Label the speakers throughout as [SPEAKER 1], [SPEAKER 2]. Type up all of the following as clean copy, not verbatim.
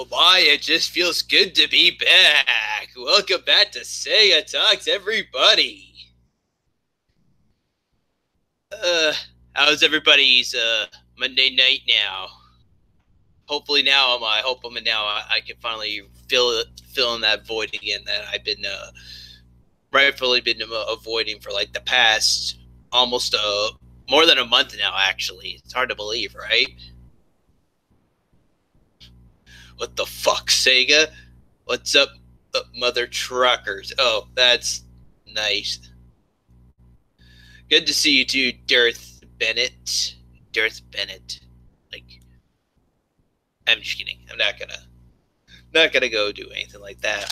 [SPEAKER 1] Oh my, it just feels good to be back. Welcome back to Segatalks, everybody. Uh, how's everybody's Monday night now? Hopefully now I can finally fill in that void again that I've been rightfully been avoiding for like the past almost more than a month now. Actually, it's hard to believe, right? What the fuck, Sega? What's up, mother truckers? Oh, that's nice. Good to see you too, Darth Bennett. Darth Bennett. Like, I'm just kidding. I'm not gonna go do anything like that.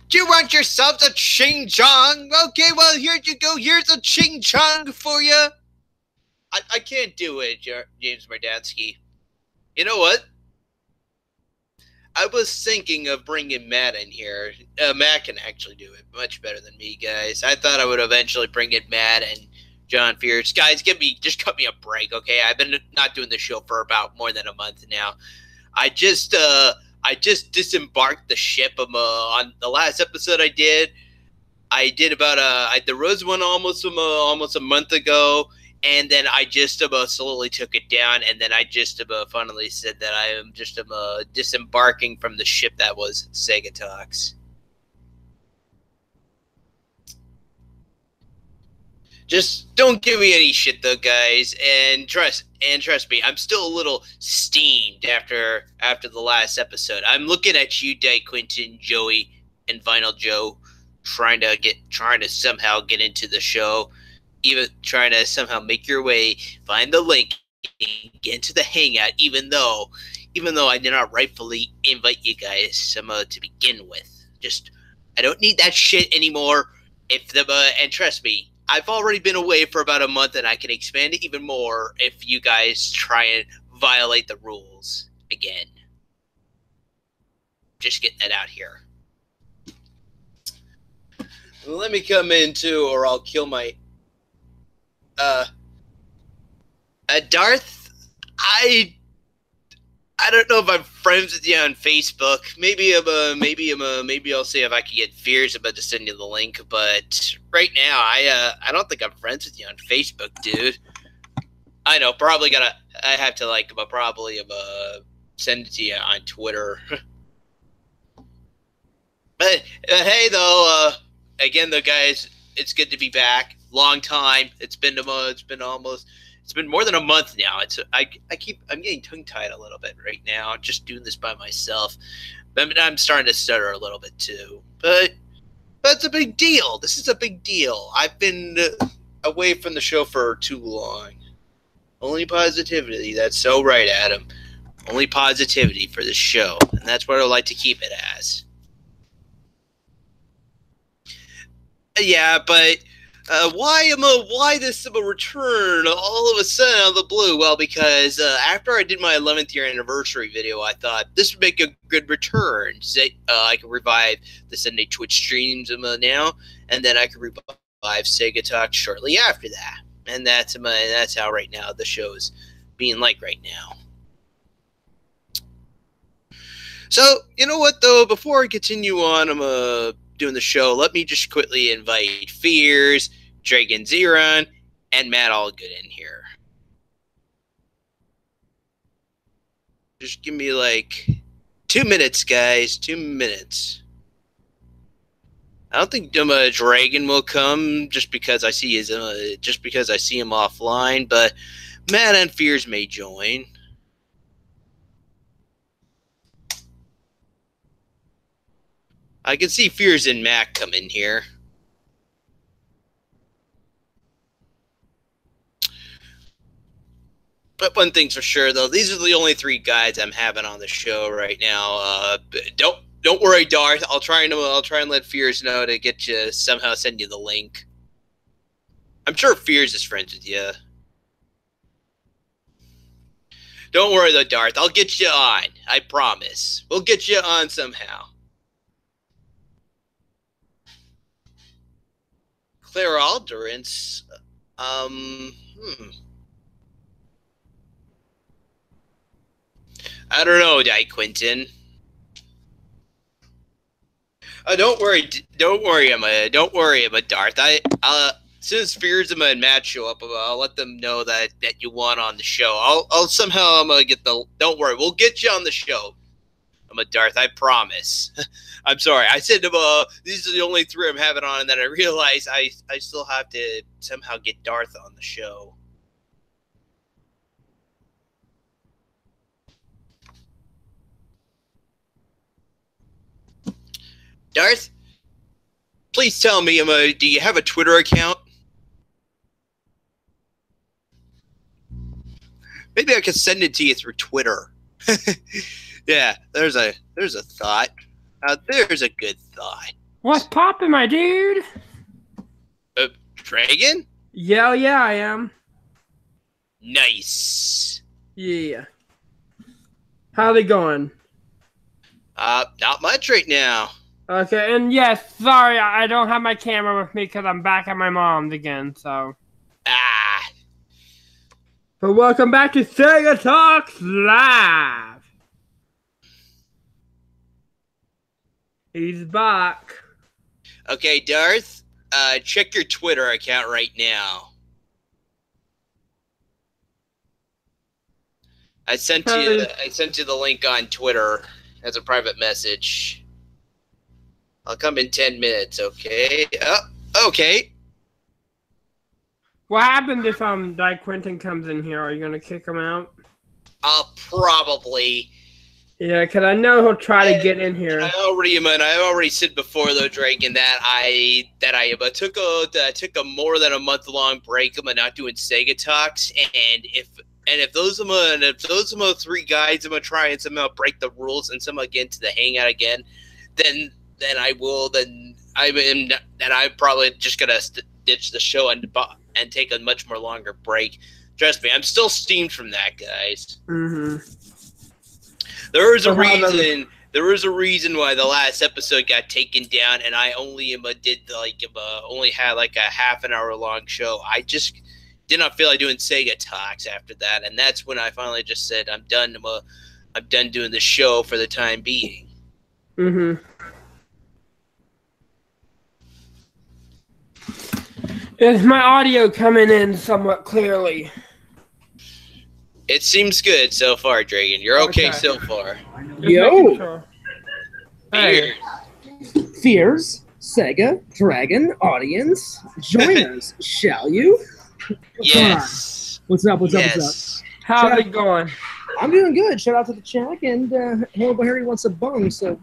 [SPEAKER 1] Do you want yourself a ching chong? Okay, well here you go. Here's a ching chong for you. I can't do it, James Mardansky. You know what? I was thinking of bringing Matt in here. Matt can actually do it much better than me, guys. I thought I would eventually bring in Matt and John Fierce. Guys, just cut me a break, okay? I've been not doing the show for about more than a month now. I just disembarked the ship on the last episode I did. I did about there was one almost a month ago. And then I just slowly took it down, and then I just finally said that I am just disembarking from the ship that was Segatalks. Just don't give me any shit, though, guys, and trust me, I'm still a little steamed after the last episode. I'm looking at you, Day Quinton, Joey, and Vinyl Joe, trying to somehow get into the show. Even trying to somehow make your way, find the link, and get into the hangout, even though I did not rightfully invite you guys to begin with. Just, I don't need that shit anymore. And trust me, I've already been away for about a month, and I can expand it even more if you guys try and violate the rules again. Just getting that out here. Let me come into, or I'll kill my... Darth, I don't know if I'm friends with you on Facebook. Maybe I'll see if I can get Fears about to send you the link. But right now, I don't think I'm friends with you on Facebook, dude. I know, I have to but probably send it to you on Twitter. but hey, though, again, though, guys, it's good to be back. Long time. It's been more than a month now. I'm getting tongue tied a little bit right now. Just doing this by myself. I'm starting to stutter a little bit too. But it's a big deal. This is a big deal. I've been away from the show for too long. Only positivity. That's so right, Adam. Only positivity for this show, and that's what I like to keep it as. Yeah, but. Why this return all of a sudden out of the blue? Well, because after I did my 11th year anniversary video, I thought this would make a good return. I could revive the Sunday Twitch streams now, and then I could revive Segatalks shortly after that. And that's how right now the show's being like right now. So, you know what, though? Before I continue on, I'm doing the show, let me just quickly invite Fears, Dragon Zeron, and Matt Allgood in here. Just give me 2 minutes, guys. 2 minutes. I don't think Dragon will come just because I see him offline, but Matt and Fears may join. I can see Fears and Mac come in here. But one thing's for sure, though, these are the only 3 guys I'm having on the show right now. Don't worry, Darth. I'll try and let Fears know to get you somehow send you the link. I'm sure Fears is friends with you. Don't worry, though, Darth. I'll get you on. I promise. We'll get you on somehow. Claire Alderance. I don't know, Quentin. Don't worry, Emma. Don't worry, Emma Darth. As soon as Fearsma and Matt show up, I'll let them know that you won on the show. I'll somehow I'm gonna get the. Don't worry, we'll get you on the show, Emma Darth. I promise. I'm sorry. I said these are the only 3 I'm having on, and then I realized I still have to somehow get Darth on the show. Darth, please tell me, Emma, do you have a Twitter account? Maybe I could send it to you through Twitter. Yeah, there's a thought. There's a good thought.
[SPEAKER 2] What's poppin', my dude?
[SPEAKER 1] Dragon?
[SPEAKER 2] Yeah, I am.
[SPEAKER 1] Nice.
[SPEAKER 2] Yeah. How's it going?
[SPEAKER 1] Not much right now.
[SPEAKER 2] Okay, and yes, sorry, I don't have my camera with me because I'm back at my mom's again, so. But welcome back to Segatalks Live. He's back.
[SPEAKER 1] Okay, Darth, check your Twitter account right now. I sent you the link on Twitter as a private message. I'll come in 10 minutes, okay? Okay.
[SPEAKER 2] What happens if Quentin comes in here? Are you gonna kick him out?
[SPEAKER 1] Probably.
[SPEAKER 2] Yeah, because I know he'll try to get in here.
[SPEAKER 1] I already said before though, Dragon, that I took a more than a month-long break. I'm not doing Sega Talks, and if those 3 guys I'm gonna try and somehow break the rules and somehow get into the hangout again, then I'm probably just gonna ditch the show and take a much more longer break. Trust me, I'm still steamed from that, guys.
[SPEAKER 2] Mm-hmm.
[SPEAKER 1] There was a reason why the last episode got taken down, and I only only had like a half an hour long show. I just did not feel like doing Sega Talks after that, and that's when I finally just said I'm done. I'm done doing the show for the time being.
[SPEAKER 2] Mm-hmm. Is my audio coming in somewhat clearly?
[SPEAKER 1] It seems good so far, Dragon. You're okay so far.
[SPEAKER 2] Yo! Sure. Hey.
[SPEAKER 3] Fears, Sega, Dragon, audience, join us, shall you?
[SPEAKER 1] Yes.
[SPEAKER 3] What's up?
[SPEAKER 2] How's it going?
[SPEAKER 3] I'm doing good. Shout out to the chat, and Horrible Harry wants a bung, so...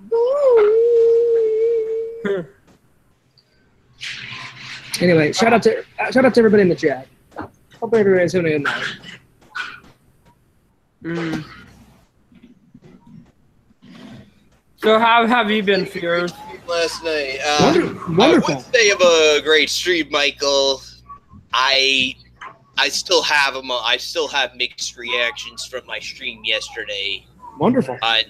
[SPEAKER 3] Anyway, shout out to everybody in the chat. Hope everybody's having a good night.
[SPEAKER 2] So how have you been, Fears?
[SPEAKER 1] Last night.
[SPEAKER 3] Wonderful.
[SPEAKER 1] I would say of a great stream, Michael. I still have them. I still have mixed reactions from my stream yesterday.
[SPEAKER 3] Wonderful.
[SPEAKER 1] On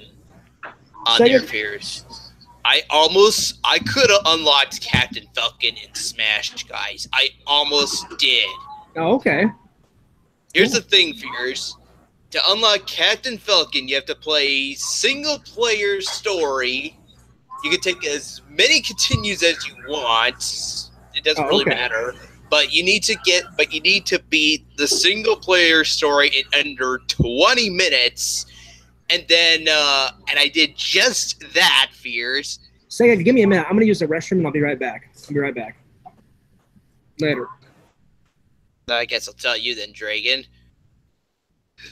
[SPEAKER 1] their Fears. I could have unlocked Captain Falcon in Smash, guys. I almost did.
[SPEAKER 3] Oh, okay.
[SPEAKER 1] Here's the thing, Fears. To unlock Captain Falcon, you have to play single-player story. You can take as many continues as you want. It doesn't really matter. But you need to beat the single-player story in under 20 minutes. And then, and I did just that, Fears.
[SPEAKER 3] Sega, give me a minute. I'm going to use the restroom, and I'll be right back. Later.
[SPEAKER 1] I guess I'll tell you then, Dragon.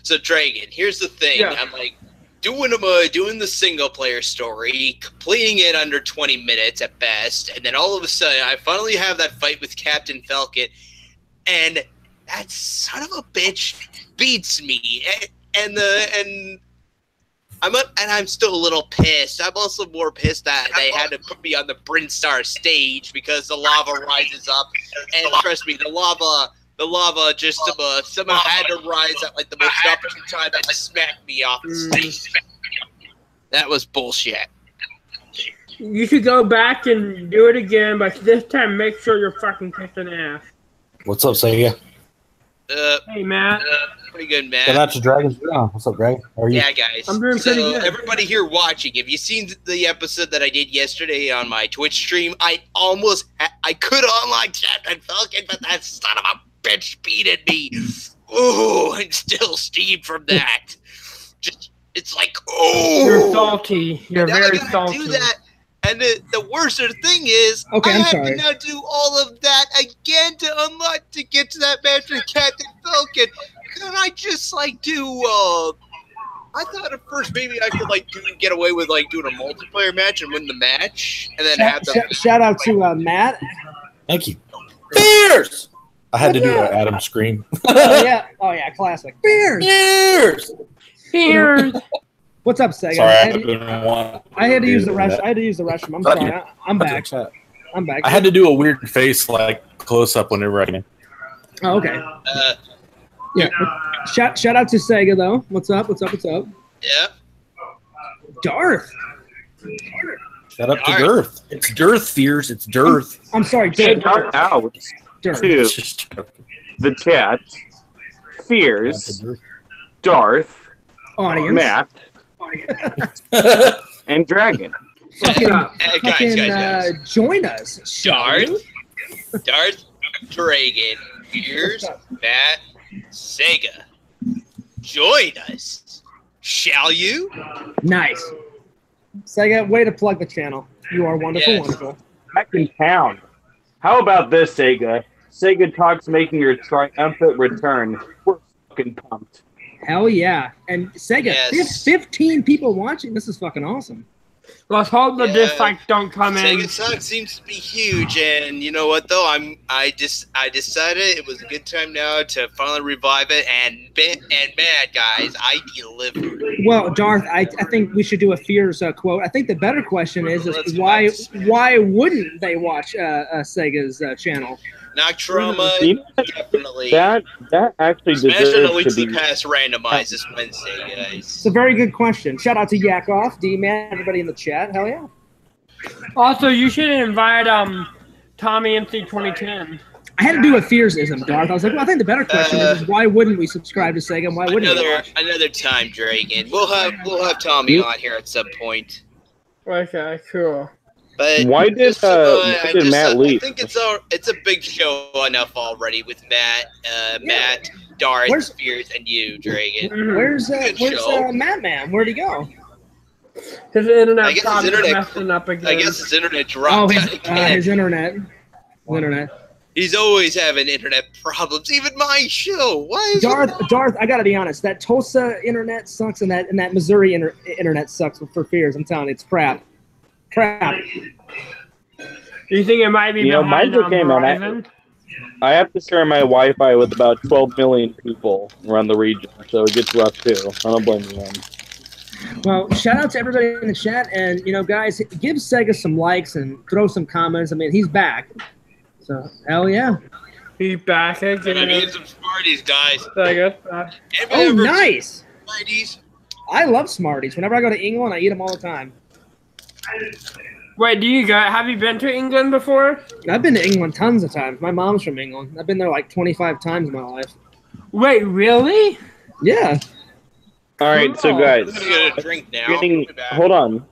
[SPEAKER 1] So, Dragon, here's the thing.
[SPEAKER 2] Yeah.
[SPEAKER 1] I'm like doing the single-player story, completing it under 20 minutes at best, and then all of a sudden, I finally have that fight with Captain Falcon, and that son of a bitch beats me, and I'm still a little pissed. I'm also more pissed that they had to put me on the Brinstar stage because the lava rises up, and trust me, the lava just somehow had to rise at like the most opportune time and smack me off the stage. That was bullshit.
[SPEAKER 2] You should go back and do it again, but this time make sure you're fucking kicking ass.
[SPEAKER 4] What's up, Sega?
[SPEAKER 2] Hey, Matt.
[SPEAKER 1] Pretty good, Matt.
[SPEAKER 4] Shout out to Dragon's Draw. What's up, Greg? How are you?
[SPEAKER 1] Yeah, guys.
[SPEAKER 2] I'm doing pretty
[SPEAKER 1] so
[SPEAKER 2] good.
[SPEAKER 1] everybody here watching, have you seen the episode that I did yesterday on my Twitch stream? I could unlock Captain Falcon, but that son of a bitch beated me. Ooh, I'm still steamed from that. Just, it's like, oh.
[SPEAKER 2] You're salty. You're
[SPEAKER 1] now
[SPEAKER 2] very
[SPEAKER 1] I gotta
[SPEAKER 2] salty.
[SPEAKER 1] do that. And the worst thing is,
[SPEAKER 3] Okay,
[SPEAKER 1] I
[SPEAKER 3] I'm
[SPEAKER 1] have
[SPEAKER 3] sorry.
[SPEAKER 1] to now do all of that again to unlock to get to that match with Captain Falcon. Can I just do? I thought at first maybe I could get away with doing a multiplayer match and win the match, and then have the
[SPEAKER 3] Shout out to Matt.
[SPEAKER 4] Thank you. Beers! I had to do an Adam scream.
[SPEAKER 3] Oh yeah, classic. Beers.
[SPEAKER 4] Beers!
[SPEAKER 2] Here.
[SPEAKER 3] What's up, Sega?
[SPEAKER 4] Sorry, I've been wanting
[SPEAKER 3] I had to use the
[SPEAKER 4] do
[SPEAKER 3] restroom.
[SPEAKER 4] that.
[SPEAKER 3] I had to use the restroom. I'm sorry. I'm back. I'm back.
[SPEAKER 4] I had to do a weird face, close up whenever I can.
[SPEAKER 3] Oh, okay. Yeah. Shout out to Sega though. What's up?
[SPEAKER 1] yeah.
[SPEAKER 3] Darth.
[SPEAKER 4] Shout out to Girth. It's Girth, Fears. It's Girth.
[SPEAKER 3] I'm sorry.
[SPEAKER 5] Shout
[SPEAKER 3] Darth.
[SPEAKER 5] out
[SPEAKER 3] Darth.
[SPEAKER 5] to
[SPEAKER 4] It's just
[SPEAKER 5] the chat, Fears, Darth,
[SPEAKER 3] Audience.
[SPEAKER 5] Matt, and Dragon.
[SPEAKER 1] Guys.
[SPEAKER 3] Join us.
[SPEAKER 1] Darth, Dragon, Fears, Matt, Sega. Join us, shall you?
[SPEAKER 3] Nice. Sega, way to plug the channel. You are wonderful,
[SPEAKER 1] Yes.
[SPEAKER 3] wonderful.
[SPEAKER 5] Back in town. How about this, Sega? Segatalks making your triumphant return. We're fucking pumped.
[SPEAKER 3] Hell yeah. And Sega,
[SPEAKER 1] Yes.
[SPEAKER 3] 15 people watching. This is fucking awesome.
[SPEAKER 2] Let's hope the
[SPEAKER 1] Yeah.
[SPEAKER 2] dislikes don't come in.
[SPEAKER 1] Segatalks seems to be huge, and you know what though? I decided it was a good time now to finally revive it, and man, guys, I delivered.
[SPEAKER 3] Well, Darth, I think we should do a Fears quote. I think the better question is
[SPEAKER 1] Let's
[SPEAKER 3] why wouldn't they watch Sega's channel?
[SPEAKER 1] Noctroma,
[SPEAKER 5] You know,
[SPEAKER 1] definitely.
[SPEAKER 5] That actually
[SPEAKER 1] Smash and
[SPEAKER 5] deserves
[SPEAKER 1] Elite
[SPEAKER 5] to be.
[SPEAKER 1] Pass randomized this Wednesday, guys.
[SPEAKER 3] It's a very good question. Shout out to Yakoff, D-Man, everybody in the chat. Hell yeah.
[SPEAKER 2] Also, you should invite Tommy MC 2010.
[SPEAKER 3] I had to do a Fearsism, Darth. I was like, well, I think the better question is why wouldn't we subscribe to Sega and why wouldn't we watch?
[SPEAKER 1] Another time, Dragon. We'll have Tommy on here at some point.
[SPEAKER 2] Okay, cool.
[SPEAKER 1] But
[SPEAKER 5] Why did Matt leave?
[SPEAKER 1] I think it's a big show enough already with Matt, Darth,
[SPEAKER 3] Where's-
[SPEAKER 1] Spears, and you, Dragon.
[SPEAKER 2] Mhm.
[SPEAKER 3] Where's
[SPEAKER 1] show.
[SPEAKER 3] Madman? Where'd he go?
[SPEAKER 2] His internet
[SPEAKER 1] I guess his
[SPEAKER 2] problems
[SPEAKER 1] internet-
[SPEAKER 2] messing up again.
[SPEAKER 1] I guess his internet
[SPEAKER 3] Oh,
[SPEAKER 1] dropped.
[SPEAKER 3] his internet.
[SPEAKER 1] He's always having internet problems. Even my show. Why is
[SPEAKER 3] Darth, I gotta be honest. That Tulsa internet sucks, and that Missouri internet sucks for Fears. I'm telling you, it's crap. Crap.
[SPEAKER 2] Do you think it might be
[SPEAKER 5] You know,
[SPEAKER 2] behind
[SPEAKER 5] mine's okay, man.
[SPEAKER 2] Verizon?
[SPEAKER 5] I have to share my Wi-Fi with about 12 million people around the region, so it gets rough too. I don't blame you, man.
[SPEAKER 3] Well, shout out to everybody in the chat, and guys, give Sega some likes and throw some comments. I mean, he's back. So hell yeah.
[SPEAKER 2] He's back again.
[SPEAKER 1] I need some Smarties, guys.
[SPEAKER 2] Sega.
[SPEAKER 3] Oh, nice.
[SPEAKER 1] Smarties.
[SPEAKER 3] I love Smarties. Whenever I go to England, I eat them all the time.
[SPEAKER 2] Wait, have you been to England before?
[SPEAKER 3] I've been to England tons of times. My mom's from England. I've been there like 25 times in my life.
[SPEAKER 2] Wait, really?
[SPEAKER 3] Yeah.
[SPEAKER 5] All right, so guys,
[SPEAKER 1] I'm gonna get a drink now. I'll be back.
[SPEAKER 5] hold on.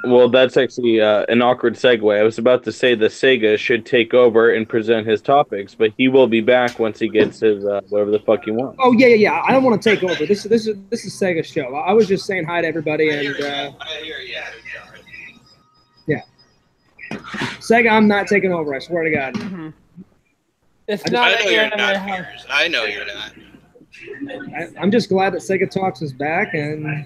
[SPEAKER 5] Well, that's actually an awkward segue. I was about to say that Sega should take over and present his topics, but he will be back once he gets his whatever the fuck he wants.
[SPEAKER 3] Oh yeah. I don't want to take over. This is Sega's show. I was just saying hi to everybody,
[SPEAKER 1] I hear
[SPEAKER 3] and
[SPEAKER 1] you.
[SPEAKER 3] Sega, I'm not taking over. I swear to God.
[SPEAKER 2] Mm-hmm. It's
[SPEAKER 3] I
[SPEAKER 2] not
[SPEAKER 1] I know
[SPEAKER 2] an
[SPEAKER 1] you're
[SPEAKER 2] anime
[SPEAKER 1] not.
[SPEAKER 2] house.
[SPEAKER 1] Piers. I know you're not.
[SPEAKER 3] I'm just glad that Segatalks is back, and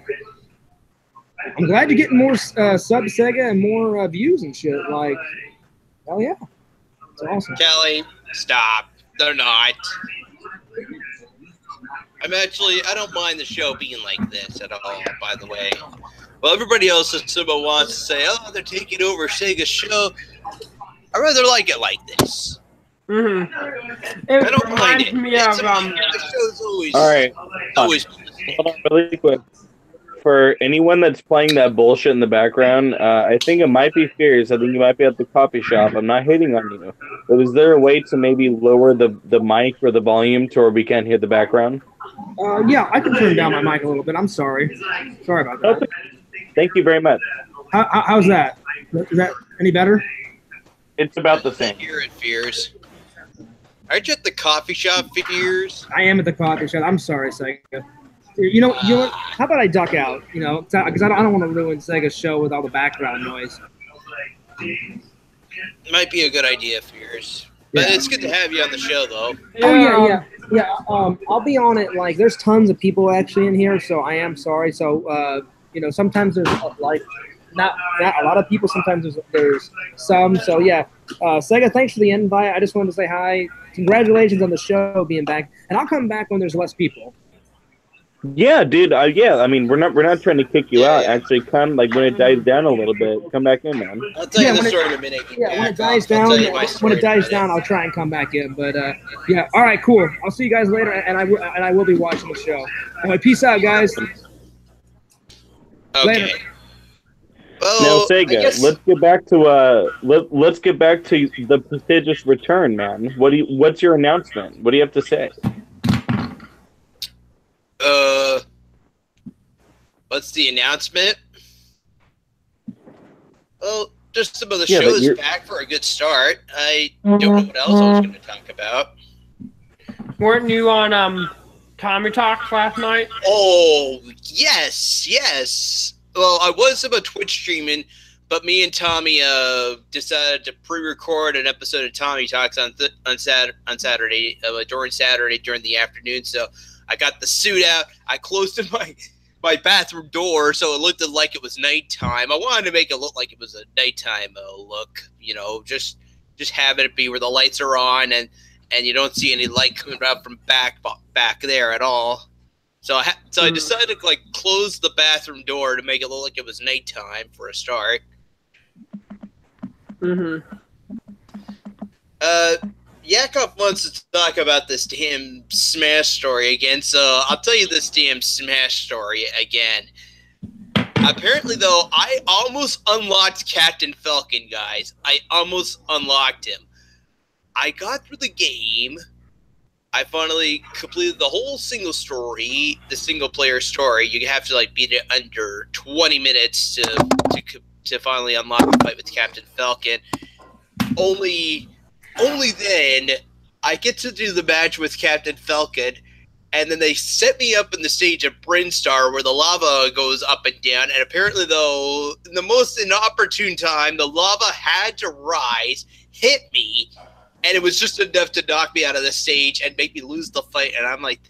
[SPEAKER 3] I'm glad you're getting more subs, Sega, and more views and shit. Like, hell yeah, it's awesome.
[SPEAKER 1] Kelly, stop. They're not. I don't mind the show being like this at all, by the way. Well, everybody else in Sumo wants to say, oh, they're taking over Sega's show. I'd rather like it like this.
[SPEAKER 2] Mm-hmm.
[SPEAKER 1] I don't mind
[SPEAKER 2] reminds
[SPEAKER 1] it.
[SPEAKER 2] me
[SPEAKER 1] It's
[SPEAKER 2] of
[SPEAKER 1] the show's always,
[SPEAKER 5] All right,
[SPEAKER 1] always.
[SPEAKER 5] hold on really quick. for anyone that's playing that bullshit in the background, I think it might be Fears. I think you might be at the coffee shop. I'm not hating on you. But is there a way to maybe lower the mic or the volume to where we can't hear the background?
[SPEAKER 3] Yeah, I can turn down my mic a little bit. I'm sorry. Sorry about that.
[SPEAKER 5] Okay. Thank you very much.
[SPEAKER 3] How's that? Is that any better?
[SPEAKER 5] It's about the same.
[SPEAKER 1] Here at Fears. Aren't you at the coffee shop, Fears?
[SPEAKER 3] I am at the coffee shop. I'm sorry, Sega. You know what? How about I duck out? You know, because I don't want to ruin Sega's show with all the background noise.
[SPEAKER 1] Might be a good idea, Fears. But it's good to have you on the show, though.
[SPEAKER 3] Yeah. I'll be on it. Like, there's tons of people actually in here, so I am sorry. So, sometimes there's like not a lot of people. Sometimes there's some. So yeah, Sega, thanks for the invite. I just wanted to say hi. Congratulations on the show being back, and I'll come back when there's less people.
[SPEAKER 5] Yeah, dude. Yeah, I mean, we're not trying to kick you out. Actually, come like when it dies down a little bit, come back in, man.
[SPEAKER 1] I'll tell you the story in a minute.
[SPEAKER 3] Yeah, when it dies down, I'll try and come back in. But yeah, all right, cool. I'll see you guys later, and I will be watching the show. Anyway, peace out, guys.
[SPEAKER 1] Okay.
[SPEAKER 3] Later.
[SPEAKER 1] Well,
[SPEAKER 5] now, Sega, let's get back to the prestigious return, man. What's your announcement? What do you have to say?
[SPEAKER 1] What's the announcement? Well, just some of the shows back for a good start. I don't know what else I was going to talk about.
[SPEAKER 2] Weren't you on Tommy Talks last night?
[SPEAKER 1] Oh, yes. Well, I was about Twitch streaming, but me and Tommy decided to pre-record an episode of Tommy Talks on Saturday, during the afternoon. So I got the suit out. I closed my bathroom door so it looked like it was nighttime. I wanted to make it look like it was a nighttime look, just having it be where the lights are on and you don't see any light coming out from back there at all. So I decided to close the bathroom door to make it look like it was nighttime for a start. Yakov wants to talk about this damn Smash story again, so I'll tell you this damn Smash story again. Apparently, though, I almost unlocked Captain Falcon, guys. I almost unlocked him. I got through the game. I finally completed the whole the single-player story. You have to beat it under 20 minutes to finally unlock the fight with Captain Falcon. Only then I get to do the match with Captain Falcon, and then they set me up in the stage of Brinstar where the lava goes up and down. And apparently, though, in the most inopportune time, the lava had to rise, hit me, and it was just enough to knock me out of the stage and make me lose the fight. And I'm like,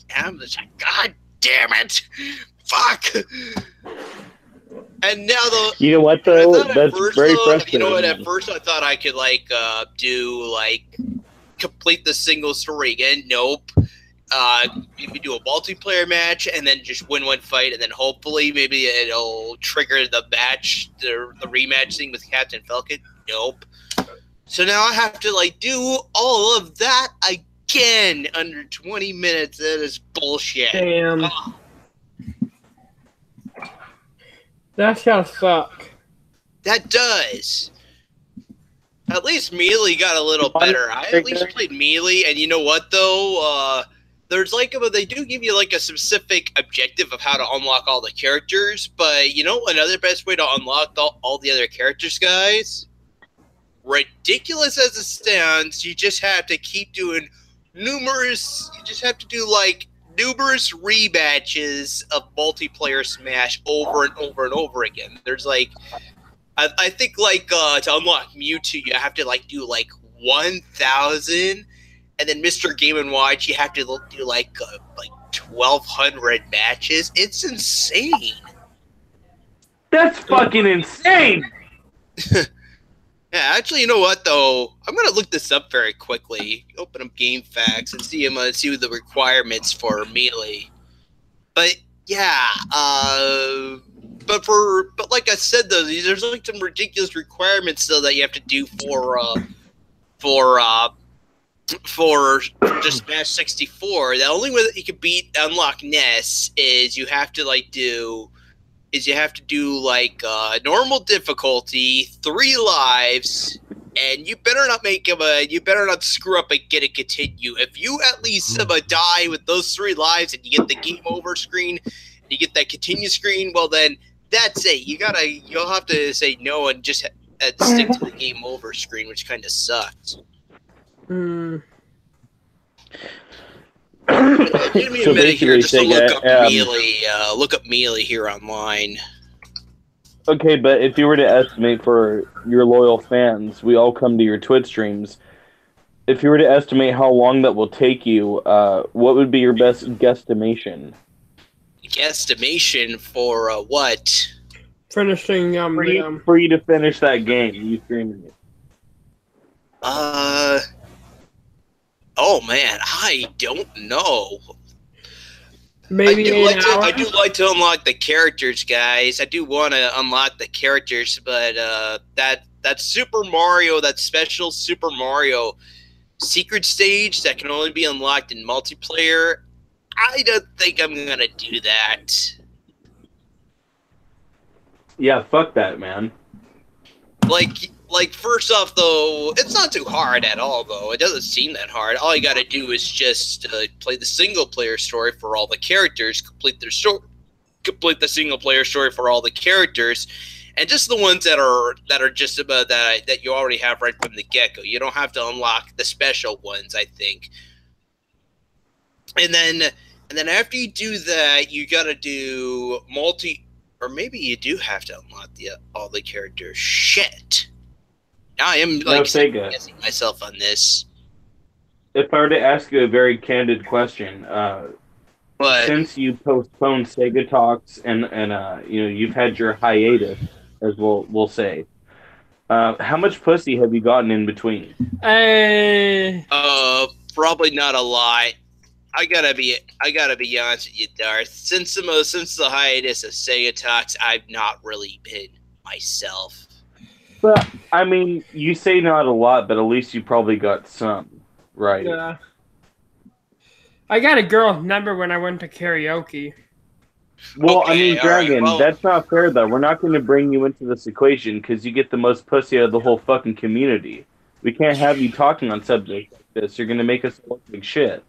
[SPEAKER 1] God damn it, fuck. And now
[SPEAKER 5] you know what though? That's very frustrating.
[SPEAKER 1] You know what? At first, I thought I could complete the single story again. Nope. Maybe do a multiplayer match and then just win one fight, and then hopefully maybe it'll trigger the match, the rematch thing with Captain Falcon. Nope. So now I have to do all of that again under 20 minutes. That is bullshit.
[SPEAKER 2] Damn. That's gotta suck.
[SPEAKER 1] That does. At least Melee got a little better. I at least played Melee, and you know what though? There's they do give you a specific objective of how to unlock all the characters, but you know another best way to unlock all the other characters, guys? Ridiculous as it sounds, you just have to keep doing numerous rematches of multiplayer Smash over and over and over again. There's I think to unlock Mewtwo you have to do 1,000, and then Mr. Game & Watch you have to do 1,200 matches. It's insane.
[SPEAKER 5] That's fucking insane.
[SPEAKER 1] Yeah, actually, you know what though? I'm gonna look this up very quickly. Open up GameFAQs and see the requirements for Melee. But yeah, but like I said though, there's some ridiculous requirements though that you have to do for just Smash 64. The only way that you can unlock Ness is you have to do is you have to do like normal difficulty, 3 lives, and you better not you better not screw up and get a continue. If you at least die with those 3 lives and you get the game over screen, and you get that continue screen, well then that's it. You'll have to say no and just stick to the game over screen, which kind of sucks.
[SPEAKER 2] Hmm.
[SPEAKER 1] Give me a minute here just to look up Melee here online.
[SPEAKER 5] Okay, but if you were to estimate for your loyal fans, we all come to your Twitch streams. If you were to estimate how long that will take you, what would be your best guesstimation?
[SPEAKER 1] Guesstimation for what?
[SPEAKER 2] Finishing
[SPEAKER 5] for you to finish that game, you streaming it.
[SPEAKER 1] Oh man, I don't know.
[SPEAKER 2] Maybe
[SPEAKER 1] I do like to unlock the characters, guys. I do want to unlock the characters, but that Super Mario, that special Super Mario secret stage that can only be unlocked in multiplayer, I don't think I'm gonna do that.
[SPEAKER 5] Yeah, fuck that, man.
[SPEAKER 1] Like first off, though, it's not too hard at all, though. It doesn't seem that hard. All you gotta do is just play the single-player story for all the characters, complete the single-player story for all the characters, and just the ones that are just about that you already have right from the get-go. You don't have to unlock the special ones, I think. And then after you do that, you gotta do or maybe you do have to unlock all the characters. Shit. Now I am guessing myself on this.
[SPEAKER 5] If I were to ask you a very candid question, since you postponed Segatalks and you've had your hiatus, as we'll say, how much pussy have you gotten in between?
[SPEAKER 1] Probably not a lot. I gotta be honest with you, Darth. Since the hiatus of Segatalks, I've not really been myself.
[SPEAKER 5] But I mean, you say not a lot, but at least you probably got some, right?
[SPEAKER 2] Yeah. I got a girl number when I went to karaoke.
[SPEAKER 5] Well,
[SPEAKER 1] Okay,
[SPEAKER 5] I mean, Dragon,
[SPEAKER 1] right, well,
[SPEAKER 5] that's not fair, though. We're not going to bring you into this equation because you get the most pussy out of the whole fucking community. We can't have you talking on subjects like this. You're going to make us look like shit.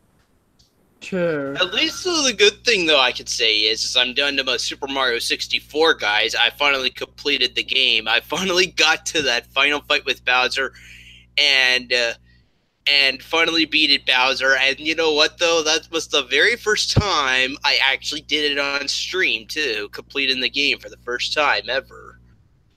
[SPEAKER 2] Sure.
[SPEAKER 1] At least the good thing, though, I could say is I'm done to my Super Mario 64, guys. I finally completed the game. I finally got to that final fight with Bowser, and finally beated Bowser. And you know what, though? That was the very first time I actually did it on stream, too, completing the game for the first time ever.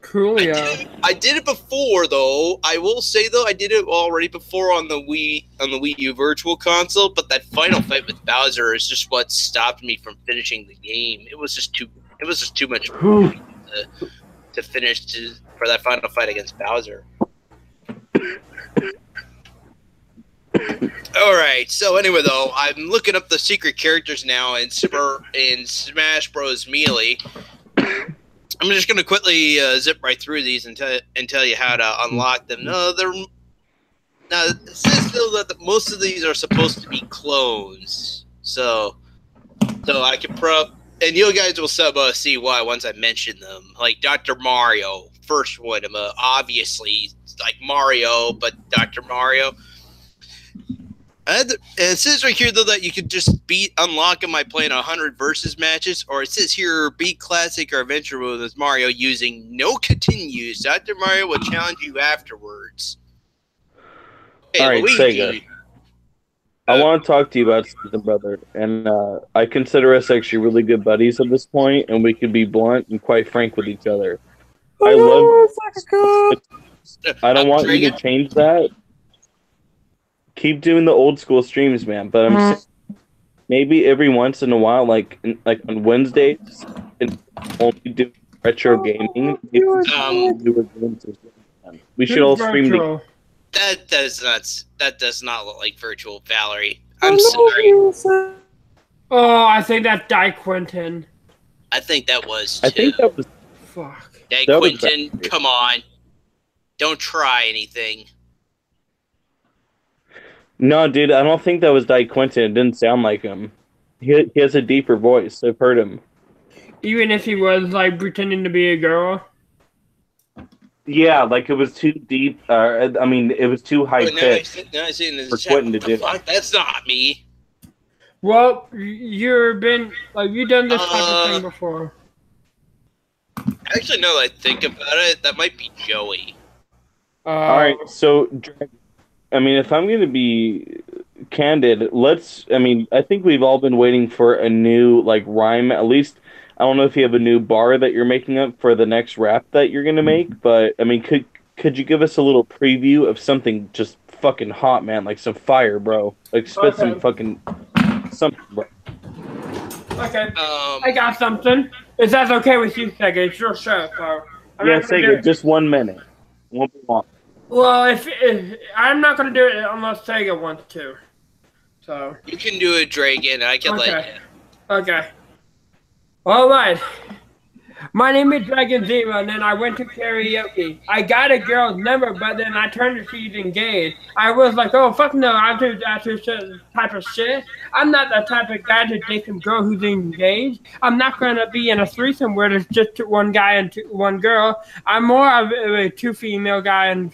[SPEAKER 2] Cool, yeah.
[SPEAKER 1] I did it before, though. I will say, though, I did it already before on the Wii U Virtual Console. But that final fight with Bowser is just what stopped me from finishing the game. It was just too much to finish for that final fight against Bowser. All right. So anyway, though, I'm looking up the secret characters now in Smash Bros. Melee. I'm just going to quickly zip right through these and tell you how to unlock them. Now, it says, though, that most of these are supposed to be clones. So I can and you guys will see why once I mention them. Like Dr. Mario, first one, obviously, like Mario, but Dr. Mario. And it says right here, though, that you could just unlock them by playing 100 versus matches, or it says here, beat Classic or Adventure Mode with Mario using no continues. Dr. Mario will challenge you afterwards. Hey,
[SPEAKER 5] all right,
[SPEAKER 1] Luigi.
[SPEAKER 5] Sega. I want to talk to you about something, brother, and I consider us actually really good buddies at this point, and we could be blunt and quite frank with each other. I don't want you to change that. Keep doing the old school streams, man. But I'm saying maybe every once in a while, like on Wednesdays, and only do retro gaming. We should all stream together.
[SPEAKER 1] That does not look like virtual Valerie. I'm sorry.
[SPEAKER 2] Oh, I think that's Di Quentin.
[SPEAKER 1] I think that was too.
[SPEAKER 5] I think that was.
[SPEAKER 2] Fuck.
[SPEAKER 1] Di Quentin, come on. Don't try anything.
[SPEAKER 5] No, dude, I don't think that was Di Quentin. It didn't sound like him. He has a deeper voice. I've heard him.
[SPEAKER 2] Even if he was like pretending to be a girl.
[SPEAKER 5] Yeah, like it was too deep. I mean, it was too high pitched for Quentin to do.
[SPEAKER 1] Fuck, that's not me.
[SPEAKER 2] Well, you've done this type of thing before.
[SPEAKER 1] Actually, now that I think about it, that might be Joey.
[SPEAKER 5] All right, so I mean, if I'm going to be candid, I think we've all been waiting for a new like rhyme. At least I don't know if you have a new bar that you're making up for the next rap that you're going to make, but I mean, could you give us a little preview of something just fucking hot, man? Like some fire, bro. Like spit some fucking something, bro.
[SPEAKER 2] Okay. I got something. Is that okay with you, Sega? It's your show, so.
[SPEAKER 5] Yeah, Sega, just 1 minute. Won't be long.
[SPEAKER 2] Well, if I'm not going to do it unless Sega wants to. So.
[SPEAKER 1] You can do it, Dragon. I can let you.
[SPEAKER 2] Okay. All right. My name is Dragon Zero, and then I went to karaoke. I got a girl's number, but then I turned to she's engaged. I was like, oh, fuck no, I do that type of shit. I'm not the type of guy to date some girl who's engaged. I'm not going to be in a threesome where there's just one guy and one girl. I'm more of a two female guy and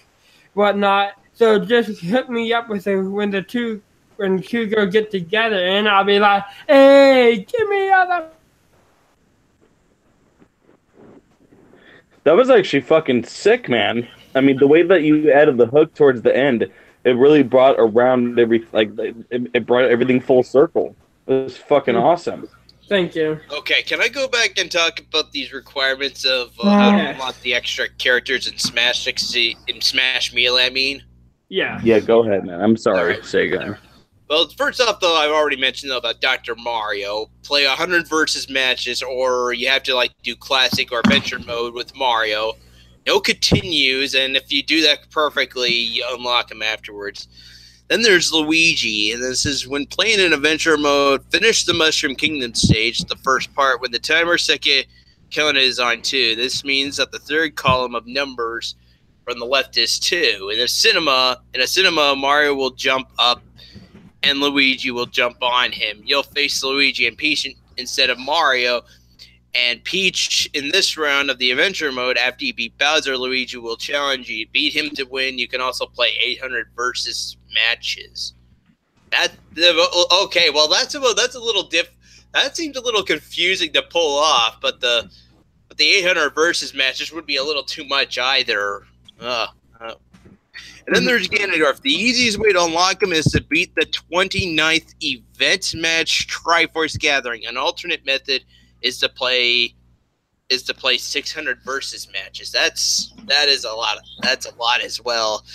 [SPEAKER 2] whatnot. So just hook me up with when two girls get together, and I'll be like, hey, give me other.
[SPEAKER 5] That was actually fucking sick, man. I mean, the way that you added the hook towards the end, it really brought around it brought everything full circle. It was fucking awesome.
[SPEAKER 2] Thank you.
[SPEAKER 1] Okay, can I go back and talk about these requirements of how to unlock the extra characters in Smash Melee? I mean.
[SPEAKER 2] Yeah.
[SPEAKER 5] Yeah, go ahead, man. I'm sorry, Sega.
[SPEAKER 1] Well, first off, though, I've already mentioned about Dr. Mario. Play 100 versus matches, or you have to do classic or adventure mode with Mario. No continues, and if you do that perfectly, you unlock him afterwards. Then there's Luigi, and this is when playing in adventure mode, finish the Mushroom Kingdom stage, the first part, when the timer second count is on 2. This means that the third column of numbers from the left is 2. In a cinema, Mario will jump up, and Luigi will jump on him. You'll face Luigi and Peach instead of Mario. And Peach, in this round of the adventure mode, after you beat Bowser, Luigi will challenge you. Beat him to win. You can also play 800 versus matches. Okay, well that's a little that seems a little confusing to pull off, but the 800 versus matches would be a little too much either. And then there's Ganondorf. The easiest way to unlock him is to beat the 29th event match Triforce Gathering. An alternate method is to play 600 versus matches. That is a lot. That's a lot as well.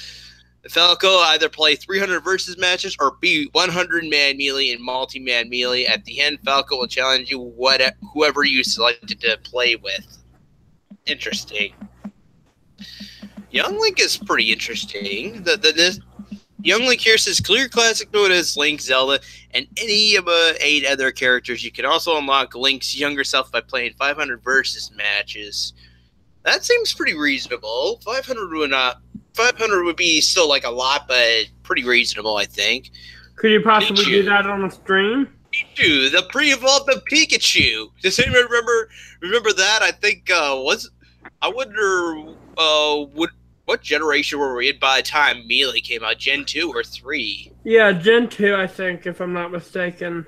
[SPEAKER 1] Falco either play 300 versus matches or be 100-man melee and multi-man melee. At the end, Falco will challenge you whoever you selected to play with. Interesting. Young Link is pretty interesting. The Young Link here says clear classic mode as Link, Zelda, and any of 8 other characters. You can also unlock Link's younger self by playing 500 versus matches. That seems pretty reasonable. 500 would be still a lot, but pretty reasonable, I think.
[SPEAKER 2] Could you possibly do that on a stream?
[SPEAKER 1] Pikachu, the pre-evolved of Pikachu. Does anyone remember that? I think what generation were we in by the time Melee came out? Gen 2 or 3?
[SPEAKER 2] Yeah, Gen 2, I think, if I'm not mistaken.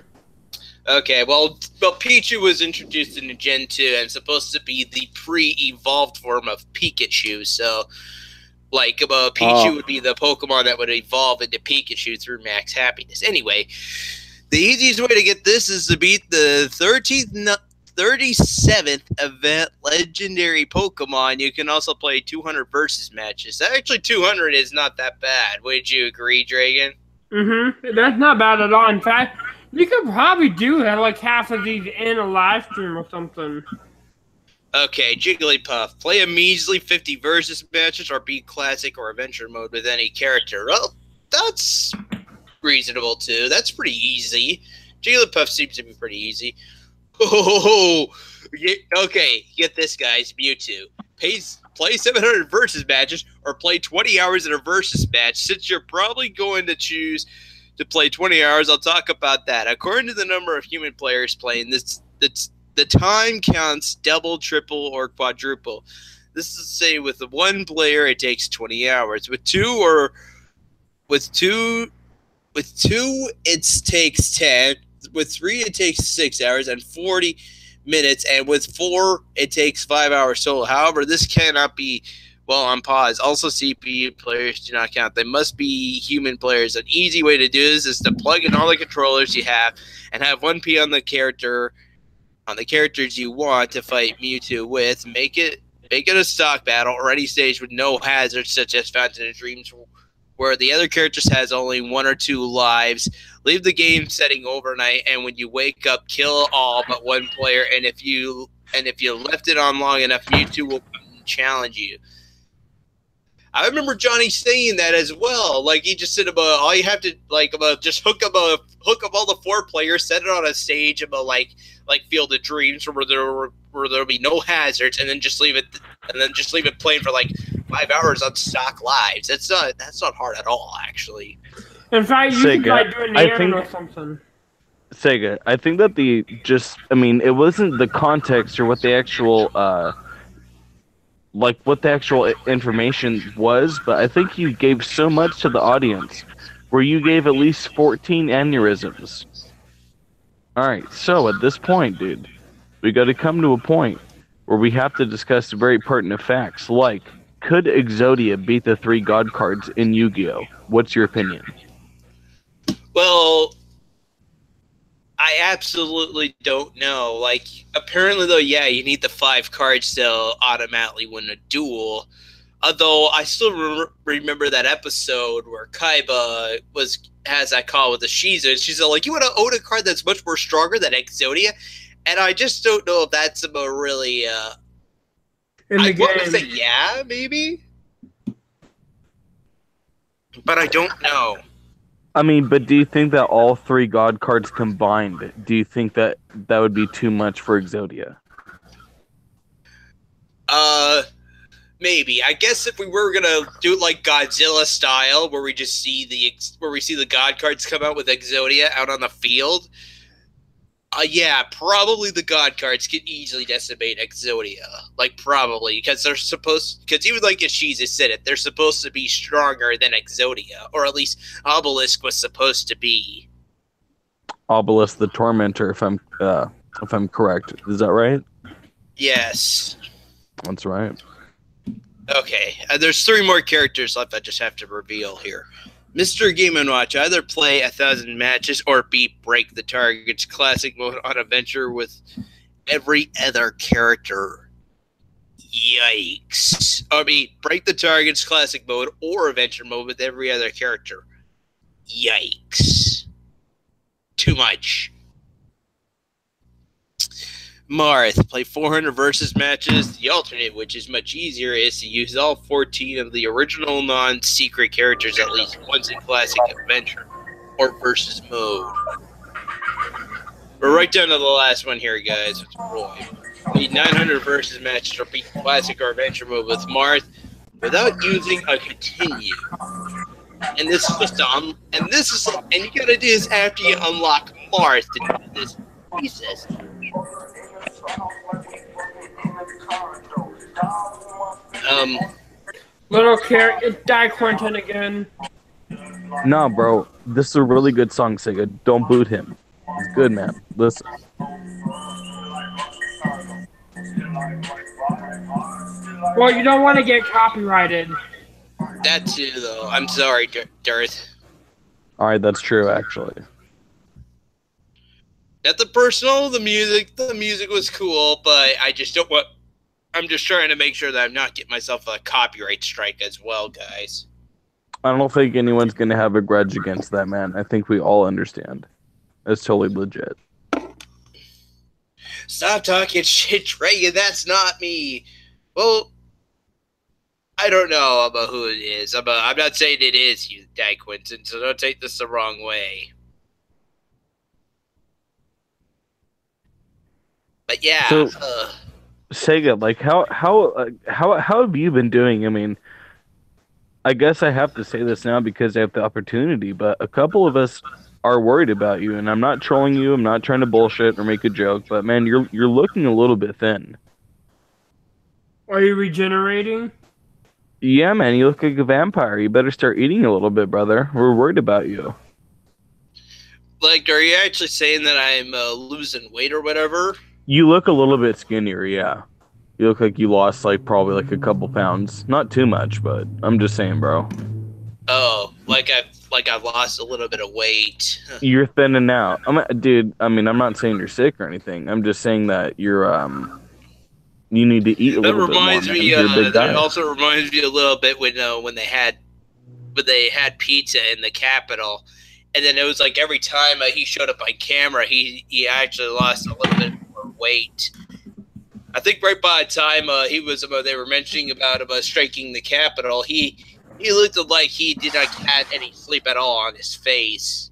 [SPEAKER 1] Okay, well, Pichu was introduced into Gen 2 and supposed to be the pre-evolved form of Pikachu. So, Pichu would be the Pokemon that would evolve into Pikachu through Max Happiness. Anyway, the easiest way to get this is to beat the 37th event legendary Pokemon. You can also play 200 versus matches. Actually, 200 is not that bad. Would you agree, Dragon?
[SPEAKER 2] Mm-hmm. That's not bad at all. In fact, you could probably do that, half of these in a live stream or something.
[SPEAKER 1] Okay, Jigglypuff. Play a measly 50 versus matches or beat classic or adventure mode with any character. Well, that's reasonable, too. That's pretty easy. Jigglypuff seems to be pretty easy. Oh, okay, get this, guys. Mewtwo. Play 700 versus matches or play 20 hours in a versus match. Since you're probably going to choose to play 20 hours, I'll talk about that. According to the number of human players playing, The time counts double, triple, or quadruple. This is to say, with the one player, it takes 20 hours. With two, it takes 10. With 3, it takes 6 hours and 40 minutes. And with 4, it takes 5 hours total. However, this cannot be while on pause. Also, CPU players do not count. They must be human players. An easy way to do this is to plug in all the controllers you have and have 1P on the characters you want to fight Mewtwo with. Make it a stock battle or any stage with no hazards, such as Fountain of Dreams, where the other characters has only 1 or 2 lives. Leave the game setting overnight, and when you wake up, kill all but 1 player. And if you left it on long enough, Mewtwo will challenge you. I remember Johnny saying that as well. Like, he just said about all you have to just hook up all the 4 players, set it on a stage about like Field of Dreams where there'll be no hazards, and then just leave it playing for like 5 hours on stock lives. That's not hard at all, actually.
[SPEAKER 2] In fact, you could try doing Aaron or something.
[SPEAKER 5] Sega, I think that it wasn't the context or what the actual information was, but I think you gave so much to the audience, where you gave at least 14 aneurysms. Alright, so at this point, dude, we got to come to a point where we have to discuss very pertinent facts, like, could Exodia beat the 3 God cards in Yu-Gi-Oh? What's your opinion?
[SPEAKER 1] Well, I absolutely don't know. Like, apparently, though, yeah, you need the 5 cards to automatically win a duel. Although, I still remember that episode where Kaiba has that call with the Shiza, and she's like, you want to own a card that's much more stronger than Exodia? And I just don't know if that's about really,
[SPEAKER 2] in the game.
[SPEAKER 1] I want to say yeah, maybe? But I don't know.
[SPEAKER 5] I mean, but do you think that all 3 God cards combined, do you think that would be too much for Exodia?
[SPEAKER 1] Maybe. I guess if we were gonna do it like Godzilla style, where we just see the God cards come out with Exodia out on the field, yeah, probably the God cards could easily decimate Exodia. Like, probably, because even like Ishiza said it, they're supposed to be stronger than Exodia, or at least Obelisk was supposed to be.
[SPEAKER 5] Obelisk the Tormentor, if I'm correct. Is that right?
[SPEAKER 1] Yes.
[SPEAKER 5] That's right.
[SPEAKER 1] Okay, there's 3 more characters left I just have to reveal here. Mr. Game & Watch, either play 1,000 matches or beat Break the Target's classic mode on Adventure with every other character. Yikes. I mean, Break the Target's classic mode or Adventure mode with every other character. Yikes. Too much. Marth, play 400 versus matches. The alternate, which is much easier, is to use all 14 of the original non-secret characters at least once in Classic Adventure or versus mode. We're right down to the last one here, guys. It's Roy. Need 900 versus matches or beat Classic or Adventure mode with Marth without using a continue. And this is just and you gotta do this after you unlock Marth to do this. Jesus.
[SPEAKER 2] Little carrot, it's Die Quentin again.
[SPEAKER 5] No, bro. This is a really good song, Sega. Don't boot him. It's good, man. Listen.
[SPEAKER 2] Well, you don't want to get copyrighted.
[SPEAKER 1] That too, though. I'm sorry, Darth.
[SPEAKER 5] Alright, that's true, actually.
[SPEAKER 1] Nothing personal. The music was cool, but I just don't want. I'm just trying to make sure that I'm not getting myself a copyright strike as well, guys.
[SPEAKER 5] I don't think anyone's gonna have a grudge against that, man. I think we all understand. It's totally legit.
[SPEAKER 1] Stop talking shit, Dragon. That's not me. Well, I don't know about who it is. I'm not saying it is you, Dad Quinton, so don't take this the wrong way. But yeah.
[SPEAKER 5] So, Sega, like, how have you been doing? I mean, I guess I have to say this now because I have the opportunity, but a couple of us are worried about you, and I'm not trolling you. I'm not trying to bullshit or make a joke, but man, you're looking a little bit thin.
[SPEAKER 2] Are you regenerating?
[SPEAKER 5] Yeah, man, you look like a vampire. You better start eating a little bit, brother. We're worried about you.
[SPEAKER 1] Like, are you actually saying that I'm losing weight or whatever?
[SPEAKER 5] You look a little bit skinnier, yeah. You look like you lost like probably like a couple pounds. Not too much, but I'm just saying, bro.
[SPEAKER 1] Oh, like I've lost a little bit of weight.
[SPEAKER 5] You're thinning out. Dude, I mean, I'm not saying you're sick or anything. I'm just saying that you're you need to eat a little bit more.
[SPEAKER 1] That also reminds me a little bit when they had pizza in the Capitol, and then it was like every time he showed up on camera, he actually lost a little bit more weight. I think right by the time they were mentioning about him striking the Capitol, he looked like he did not have any sleep at all on his face.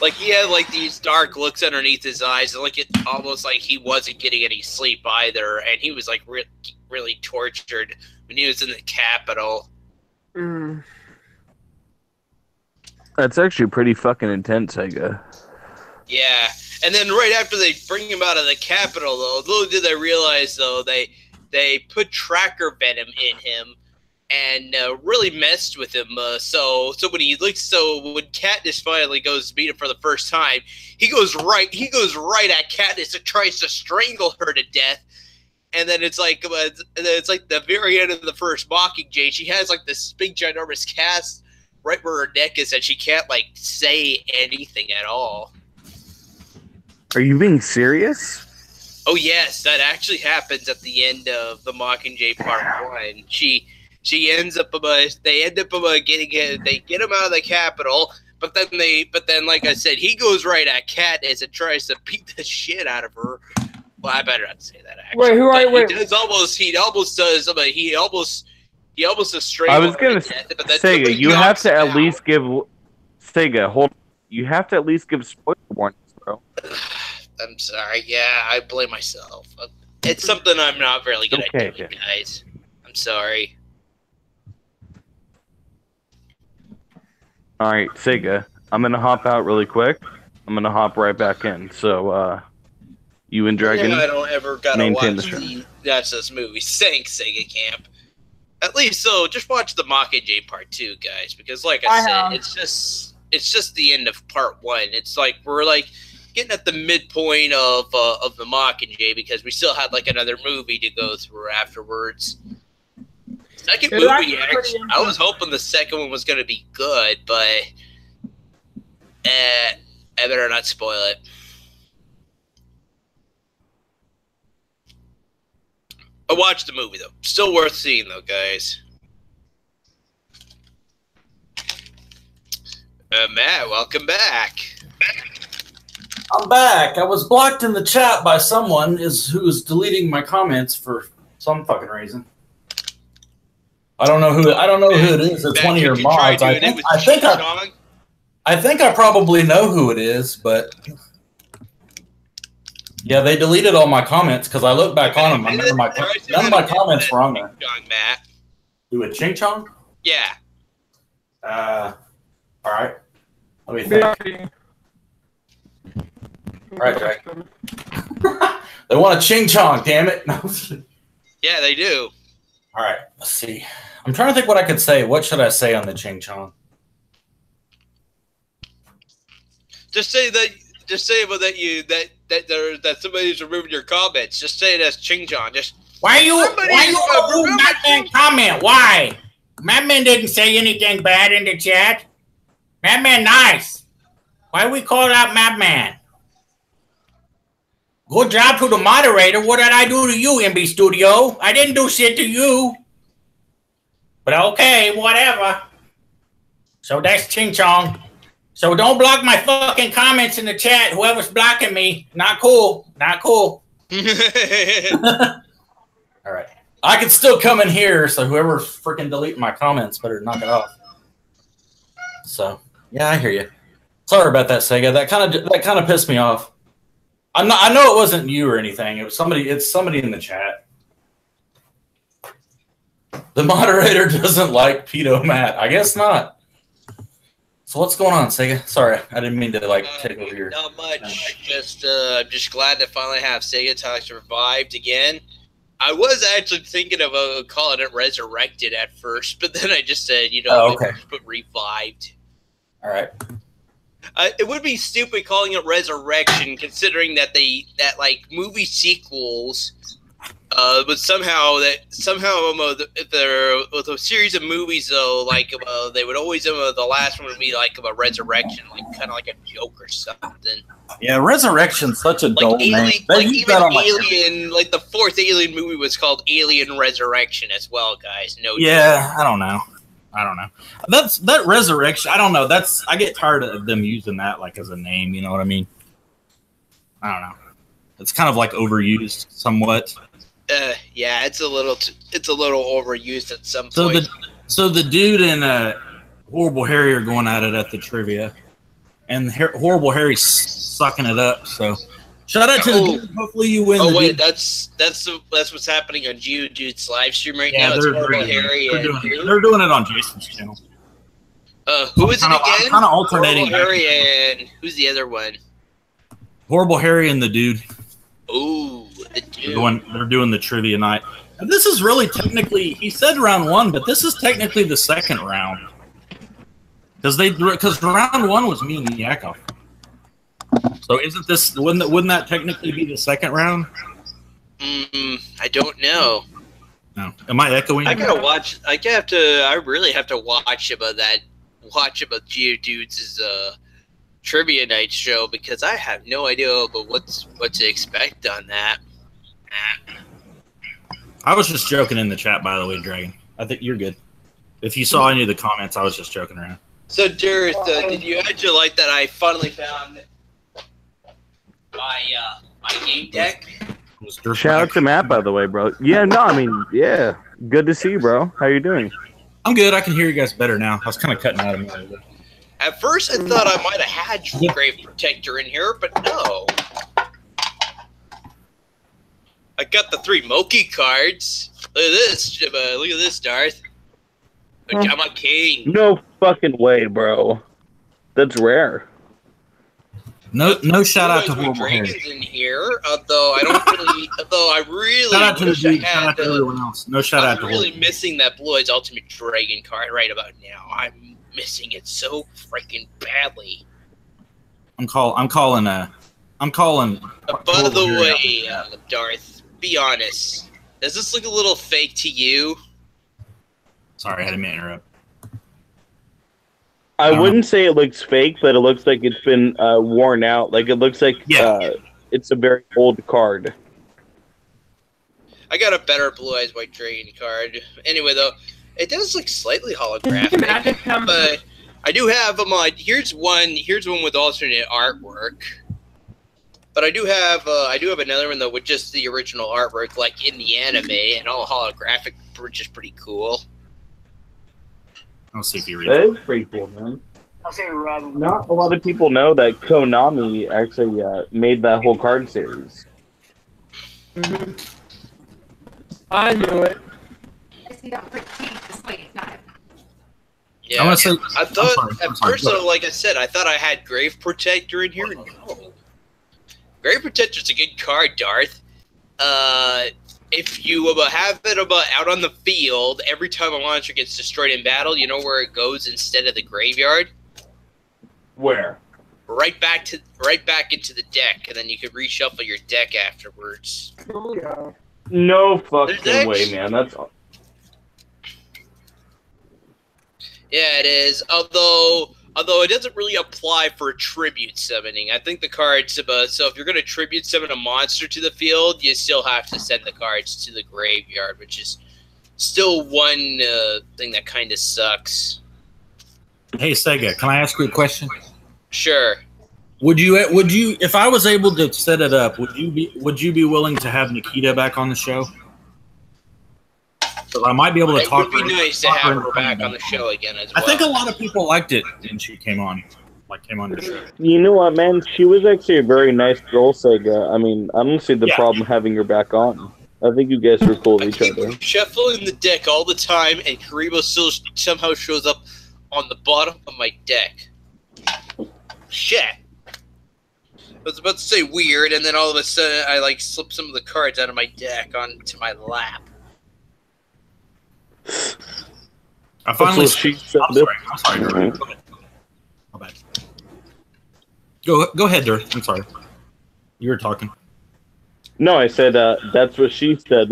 [SPEAKER 1] Like he had like these dark looks underneath his eyes, and like it almost like he wasn't getting any sleep either, and he was like really tortured when he was in the Capitol.
[SPEAKER 2] Mm.
[SPEAKER 5] That's actually pretty fucking intense, Sega.
[SPEAKER 1] Yeah, and then right after they bring him out of the Capitol, though, little did they realize though they put tracker venom in him and really messed with him. So when Katniss finally goes to meet him for the first time, he goes right at Katniss and tries to strangle her to death. And then it's like the very end of the first Mockingjay, she has like this big ginormous cast right where her neck is, and she can't like say anything at all.
[SPEAKER 5] Are you being serious?
[SPEAKER 1] Oh yes, that actually happens at the end of the Mockingjay Part 1. She ends up they end up getting him. They get him out of the Capitol, but then like I said, he goes right at Katniss and tries to beat the shit out of her. Well, I better not say that. Actually,
[SPEAKER 2] wait, who are you?
[SPEAKER 1] He almost does strangle.
[SPEAKER 5] I was gonna say, Sega, you have to at least give Sega. Hold. You have to at least give spoiler warnings, bro.
[SPEAKER 1] I'm sorry. Yeah, I blame myself. It's something I'm not really good at doing, guys. I'm sorry.
[SPEAKER 5] All right, Sega. I'm gonna hop out really quick. I'm gonna hop right back in. So, you and Dragon.
[SPEAKER 1] I don't ever gotta watch
[SPEAKER 5] the
[SPEAKER 1] this movie. Thanks, Sega Camp. At least, so just watch the Mockingjay Part 2, guys, because like I said, it's just the end of Part 1. It's like we're like getting at the midpoint of the Mockingjay because we still had like another movie to go through afterwards. Second movie, actually, I was hoping the second one was going to be good, but I better not spoil it. I watched the movie though. Still worth seeing though, guys. Matt, welcome back.
[SPEAKER 4] I'm back. I was blocked in the chat by someone who was deleting my comments for some fucking reason. I don't know who it is. It's one of your mods. I think I probably know who it is, but yeah, they deleted all my comments because I looked back on them. None of my comments were on there.
[SPEAKER 1] Matt.
[SPEAKER 4] Do a ching chong?
[SPEAKER 1] Yeah.
[SPEAKER 4] All right. Let me think. All right, Jack. They want a ching chong, damn it.
[SPEAKER 1] Yeah, they do.
[SPEAKER 4] All right, let's see. I'm trying to think what I could say. What should I say on the ching chong?
[SPEAKER 1] Just say that somebody's removing your comments. Just say it as ching chong.
[SPEAKER 4] Why you remove Madman comment? Why? Madman didn't say anything bad in the chat. Madman nice. Why we call out Madman? Good job to the moderator. What did I do to you, MB Studio? I didn't do shit to you. But okay, whatever. So that's ching chong. So don't block my fucking comments in the chat. Whoever's blocking me, not cool. Not cool. All right. I can still come in here, so whoever's freaking deleting my comments better knock it off. So, yeah, I hear you. Sorry about that, Sega. That kind of pissed me off. I know it wasn't you or anything. It's somebody in the chat. The moderator doesn't like Pedo Matt. I guess not.
[SPEAKER 6] So what's going on, Sega? Sorry, I didn't mean to like take over your.
[SPEAKER 1] Not much. I'm just glad to finally have Segatalks Revived again. I was actually thinking of calling it Resurrected at first, but then I just said,
[SPEAKER 6] okay.
[SPEAKER 1] just put Revived.
[SPEAKER 6] All right.
[SPEAKER 1] It would be stupid calling it Resurrection, considering that movie sequels, but somehow if they're with a series of movies though, they would always the last one would be like a resurrection, kind of like a joke or something.
[SPEAKER 6] Yeah, Resurrection's such a dull name.
[SPEAKER 1] Alien, like the fourth Alien movie was called Alien Resurrection as well, guys. No.
[SPEAKER 6] Yeah, joke. I don't know. That Resurrection. I don't know. I get tired of them using that like as a name. You know what I mean? I don't know. It's kind of like overused somewhat.
[SPEAKER 1] Yeah, it's a little overused at some point.
[SPEAKER 6] So the dude and Horrible Harry are going at it at the trivia, and Horrible Harry's sucking it up. So shout out to the dude. Hopefully you win.
[SPEAKER 1] Oh wait, that's what's happening on GeoDude's live stream right now. It's Horrible Harry.
[SPEAKER 6] They're doing it on Jason's channel.
[SPEAKER 1] Who is it again?
[SPEAKER 6] I'm kind of alternating.
[SPEAKER 1] Horrible Harry and who's the other one?
[SPEAKER 6] Horrible Harry and the dude.
[SPEAKER 1] Ooh, the dude.
[SPEAKER 6] They're doing the trivia night. And this is really technically, he said round one, but this is technically the second round. Because round one was me and Yakov. So wouldn't that technically be the second round?
[SPEAKER 1] I don't know.
[SPEAKER 6] No. Am I echoing?
[SPEAKER 1] I really have to watch about GeoDudes' trivia night show, because I have no idea about what to expect on that.
[SPEAKER 6] I was just joking in the chat, by the way, Dragon. I think you're good. If you saw any of the comments, I was just joking around.
[SPEAKER 1] So, Dirth, did you actually like that I finally found my game deck?
[SPEAKER 5] Shout out to Matt, by the way, bro. Yeah, no, I mean, yeah. Good to see you, bro. How you doing?
[SPEAKER 6] I'm good. I can hear you guys better now. I was kind of cutting out of me a little bit.
[SPEAKER 1] At first, I thought I might have had Grave Protector in here, but no. I got the 3 Moki cards. Look at this, look at this, Darth. I'm a king.
[SPEAKER 5] No fucking way, bro. That's rare.
[SPEAKER 6] No shout out to Horrible Harry.
[SPEAKER 1] Dragons in here, although I really
[SPEAKER 6] shout out to
[SPEAKER 1] wish
[SPEAKER 6] the dude,
[SPEAKER 1] I had.
[SPEAKER 6] Shout out to everyone else. No shout out to
[SPEAKER 1] I'm really missing that Blue Eyes Ultimate Dragon card right about now. I'm missing it so freaking badly.
[SPEAKER 6] I'm calling.
[SPEAKER 1] By the way, Darth, be honest. Does this look a little fake to you?
[SPEAKER 6] Sorry, I didn't mean to interrupt.
[SPEAKER 5] I wouldn't say it looks fake, but it looks like it's been worn out. Like, it looks like it's a very old card.
[SPEAKER 1] I got a better Blue Eyes White Dragon card. Anyway, though, it does look slightly holographic, but I do have them on. Here's one with alternate artwork. But I do have another one though with just the original artwork, like in the anime, and all holographic, which is pretty cool.
[SPEAKER 6] I'll see if you read
[SPEAKER 5] That
[SPEAKER 6] it.
[SPEAKER 5] is pretty cool, man. Not a lot of people know that Konami actually made that whole card series.
[SPEAKER 2] I knew it.
[SPEAKER 1] Yeah,
[SPEAKER 6] I thought
[SPEAKER 1] at first, like I said, I thought I had Grave Protector in here. No. Grave Protector's a good card, Darth. If you have it out on the field, every time a monster gets destroyed in battle, you know where it goes instead of the graveyard?
[SPEAKER 5] Where?
[SPEAKER 1] Right back into the deck, and then you can reshuffle your deck afterwards.
[SPEAKER 2] Oh, yeah.
[SPEAKER 5] No fucking way, man. That's...
[SPEAKER 1] Yeah, it is. Although it doesn't really apply for tribute summoning. I think the cards, so if you're going to tribute summon a monster to the field, you still have to send the cards to the graveyard, which is still one thing that kind of sucks.
[SPEAKER 6] Hey Sega, can I ask you a question?
[SPEAKER 1] Sure.
[SPEAKER 6] Would you, if I was able to set it up, would you be willing to have Nikita back on the show? So I might be able to talk.
[SPEAKER 1] It would be nice to have her back on the show again as well.
[SPEAKER 6] I think a lot of people liked it when she came on the show.
[SPEAKER 5] You know what, man? She was actually a very nice girl, Sega. I mean, I don't see the problem having her back on. I think you guys were cool with each other.
[SPEAKER 1] Shuffling the deck all the time, and Karibo still somehow shows up on the bottom of my deck. shit. I was about to say weird, and then all of a sudden I like slipped some of the cards out of my deck onto my lap.
[SPEAKER 5] That's
[SPEAKER 6] I finally.
[SPEAKER 5] what she said.
[SPEAKER 6] I'm sorry, Dirk. Go ahead. My bad. Go ahead, Dirk. I'm sorry. You were talking.
[SPEAKER 5] No, I said that's what she said.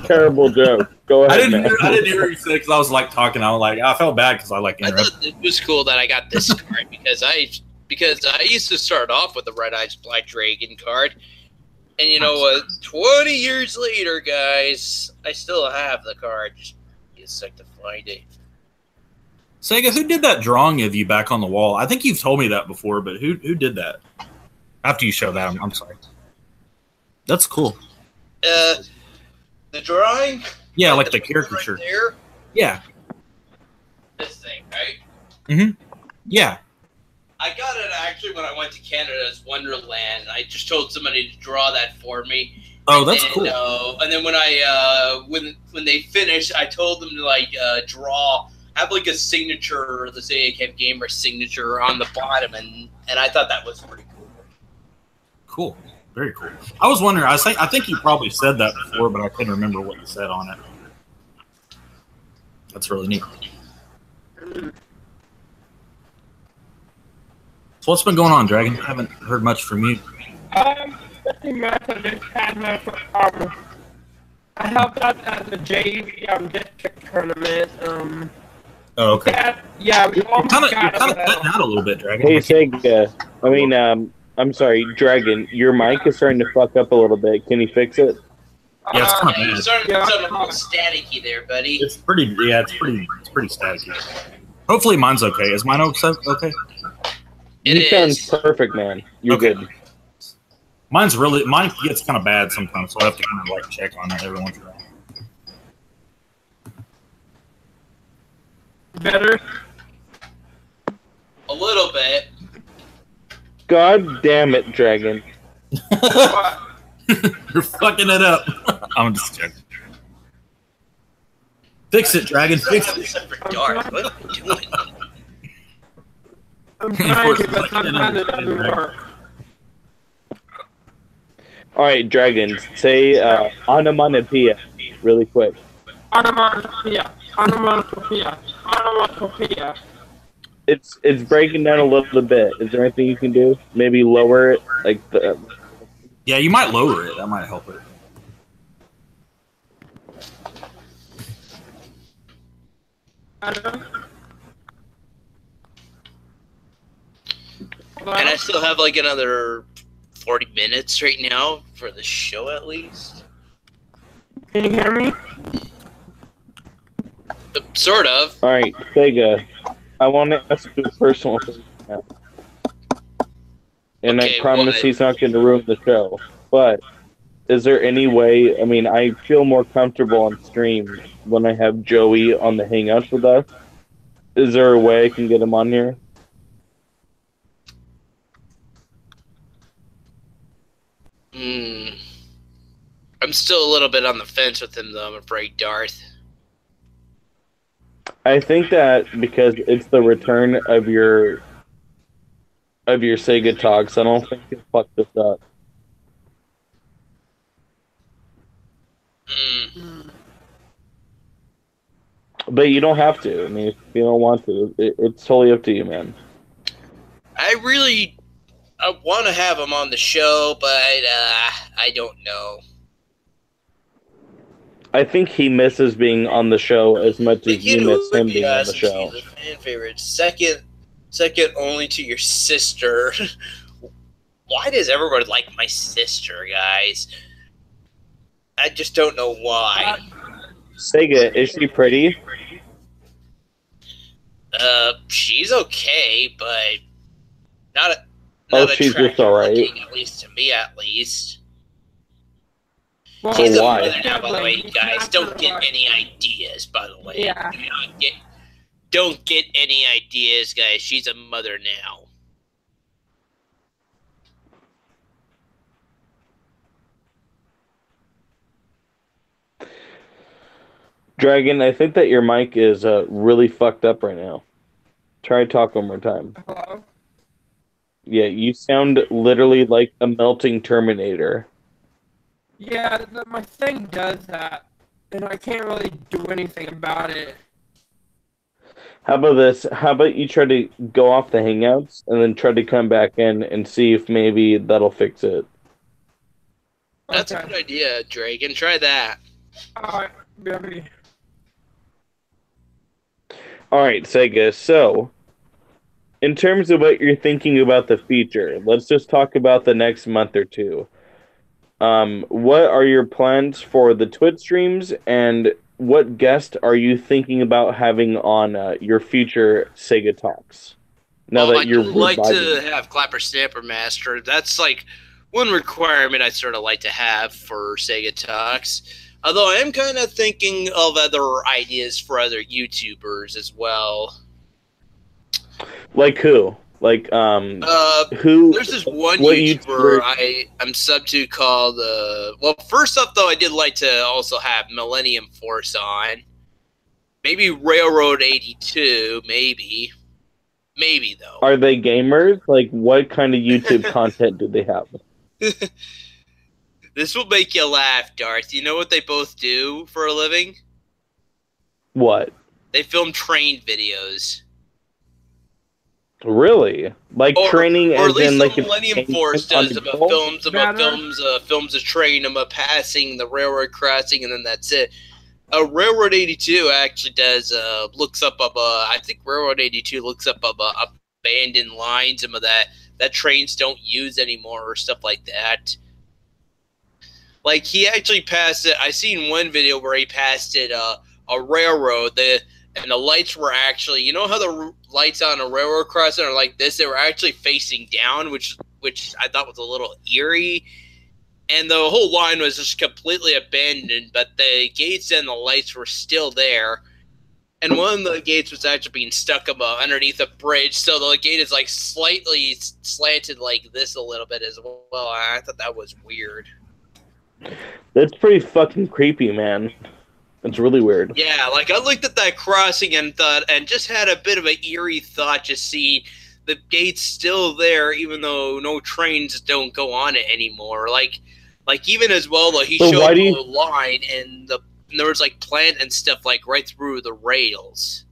[SPEAKER 5] Terrible joke. Go ahead.
[SPEAKER 6] I didn't hear you say because I was like talking. I was like, I felt bad because I like
[SPEAKER 1] I
[SPEAKER 6] interrupted.
[SPEAKER 1] thought it was cool that I got this card because I used to start off with the Red Eyes Black Dragon card, and you know what? 20 years later, guys, I still have the card. Just get sick to find it.
[SPEAKER 6] Sega, who did that drawing of you back on the wall? I think you've told me that before, but who did that? After you show that, I'm sorry. That's cool.
[SPEAKER 1] The drawing.
[SPEAKER 6] Yeah, like the caricature.
[SPEAKER 1] Right there.
[SPEAKER 6] Yeah.
[SPEAKER 1] This thing, right?
[SPEAKER 6] Mm-hmm. Yeah.
[SPEAKER 1] I got it actually when I went to Canada's Wonderland. I just told somebody to draw that for me.
[SPEAKER 6] Oh, that's cool.
[SPEAKER 1] And then when I when they finished, I told them to like have like a signature, the Sega Camp Gamer signature on the bottom, and I thought that was pretty cool.
[SPEAKER 6] Cool. Very cool. I was wondering. I think you probably said that before, but I couldn't remember what you said on it. That's really neat. So what's been going on, Dragon? I haven't heard much from you.
[SPEAKER 2] Nothing much. I just had my I helped out at the JV district tournament.
[SPEAKER 6] Oh, okay.
[SPEAKER 2] Yeah, we
[SPEAKER 6] You're kind of cutting out a little bit, Dragon.
[SPEAKER 5] Hey, Sega. I mean, I'm sorry, Dragon. Your mic is starting to fuck up a little bit. Can you fix it?
[SPEAKER 6] Yeah, it's kind of
[SPEAKER 1] You're
[SPEAKER 6] bad.
[SPEAKER 1] starting to sound a little staticky there, buddy.
[SPEAKER 6] It's pretty. Yeah, it's pretty staticky. Hopefully, mine's okay. Is mine okay?
[SPEAKER 1] It
[SPEAKER 5] sound
[SPEAKER 1] is.
[SPEAKER 5] perfect, man. You're
[SPEAKER 6] Okay.
[SPEAKER 5] good.
[SPEAKER 6] Mine gets kind of bad sometimes, so I have to kind of like check on it every once in a while.
[SPEAKER 2] better.
[SPEAKER 1] A little bit.
[SPEAKER 5] God damn it, Dragon.
[SPEAKER 6] You're fucking it up. I'm just joking. Fix it, Dragon. Fix it.
[SPEAKER 1] Except for Darth. What are you doing?
[SPEAKER 2] I'm trying to, but sometimes it doesn't work.
[SPEAKER 5] All right, Dragon. Say onomatopoeia really quick.
[SPEAKER 2] Onomatopoeia. Onomatopoeia. Onomatopoeia.
[SPEAKER 5] It's breaking down a little bit. Is there anything you can do? Maybe lower it, like the.
[SPEAKER 6] Yeah, you might lower it. That might help it.
[SPEAKER 1] And I still have like another 40 minutes right now for the show at least.
[SPEAKER 2] Can you hear me?
[SPEAKER 1] Sort of.
[SPEAKER 5] All right, Sega. I want to ask you a personal thing now. And
[SPEAKER 1] Okay,
[SPEAKER 5] I promise
[SPEAKER 1] what?
[SPEAKER 5] he's not going to ruin the show. But is there any way? I mean, I feel more comfortable on stream when I have Joey on the Hangouts with us. Is there a way I can get him on here?
[SPEAKER 1] I'm still a little bit on the fence with him, though, I'm afraid, Darth.
[SPEAKER 5] I think that because it's the return of your Segatalks, I don't think he'll fuck this up. But you don't have to. I mean, if you don't want to, it's totally up to you, man.
[SPEAKER 1] I want to have him on the show, but I don't know.
[SPEAKER 5] I think he misses being on the show as much as you miss him being on the show.
[SPEAKER 1] He's a fan favorite. Second only to your sister. Why does everyone like my sister, guys? I just don't know why.
[SPEAKER 5] Sega, is she pretty?
[SPEAKER 1] She's okay, but not
[SPEAKER 5] she's just alright.
[SPEAKER 1] At least to me, at least.
[SPEAKER 2] Well,
[SPEAKER 1] She's a
[SPEAKER 5] why?
[SPEAKER 1] mother now, by the way, guys. Don't get any ideas, by the way.
[SPEAKER 2] Yeah.
[SPEAKER 1] Don't get any ideas, guys. She's a mother now.
[SPEAKER 5] Dragon, I think that your mic is really fucked up right now. Try to talk one more time.
[SPEAKER 2] Hello?
[SPEAKER 5] Yeah, you sound literally like a melting Terminator.
[SPEAKER 2] Yeah, my thing does that, and I can't really do anything about it.
[SPEAKER 5] How about this? How about you try to go off the Hangouts and then try to come back in and see if maybe that'll fix it.
[SPEAKER 1] That's a
[SPEAKER 2] Okay.
[SPEAKER 1] good idea, Dragon. Try that.
[SPEAKER 2] Alright, baby.
[SPEAKER 5] All right, Sega. So, in terms of what you're thinking about the feature, let's just talk about the next month or two. What are your plans for the Twitch streams, and what guest are you thinking about having on your future Sega Talks? Now that
[SPEAKER 1] I
[SPEAKER 5] you're
[SPEAKER 1] do like
[SPEAKER 5] reviving.
[SPEAKER 1] to have Clapper Snapper Master. That's like one requirement I sort of like to have for Sega Talks. Although I am kind of thinking of other ideas for other YouTubers as well.
[SPEAKER 5] Like who? Like who?
[SPEAKER 1] There's this one
[SPEAKER 5] what
[SPEAKER 1] YouTuber
[SPEAKER 5] YouTuber-
[SPEAKER 1] I'm sub to called. Well, first up though, I did like to also have Millennium Force on. Maybe Railroad 82. Maybe though.
[SPEAKER 5] Are they gamers? Like, what kind of YouTube content do they have?
[SPEAKER 1] This will make you laugh, Darth. You know what they both do for a living?
[SPEAKER 5] What?
[SPEAKER 1] They film train videos.
[SPEAKER 5] Really? Like training
[SPEAKER 1] or
[SPEAKER 5] as
[SPEAKER 1] at least
[SPEAKER 5] in like
[SPEAKER 1] the Millennium Force does about films a train passing the railroad crossing, and then that's it. Railroad 82 actually does looks up I think Railroad 82 looks up abandoned lines and that trains don't use anymore or stuff like that. Like he actually passed it. I seen one video where he passed it a railroad and the lights were actually, you know how the lights on a railroad crossing are like this? They were actually facing down, which I thought was a little eerie. And the whole line was just completely abandoned, but the gates and the lights were still there. And one of the gates was actually being stuck underneath a bridge, so the gate is like slightly slanted like this a little bit as well. I thought that was weird.
[SPEAKER 5] That's pretty fucking creepy, man. It's really weird.
[SPEAKER 1] Yeah, like I looked at that crossing and just had a bit of an eerie thought, just seeing the gate's still there, even though no trains don't go on it anymore. Like even as well though, he showed the line and there was like plant and stuff like right through the rails.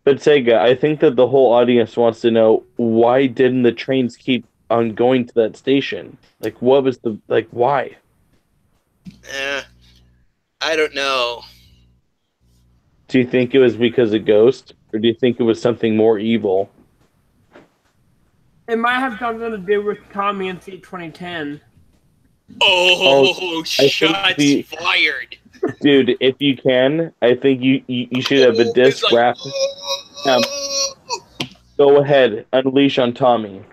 [SPEAKER 5] But Sega, I think that the whole audience wants to know, why didn't the trains keep on going to that station? Like, what was why?
[SPEAKER 1] I don't know.
[SPEAKER 5] Do you think it was because of Ghost, or do you think it was something more evil?
[SPEAKER 2] It might have something to do with Tommy and C2010.
[SPEAKER 1] Oh, shots fired.
[SPEAKER 5] Dude, if you can, I think you should have a disc wrap. Go ahead, unleash on Tommy.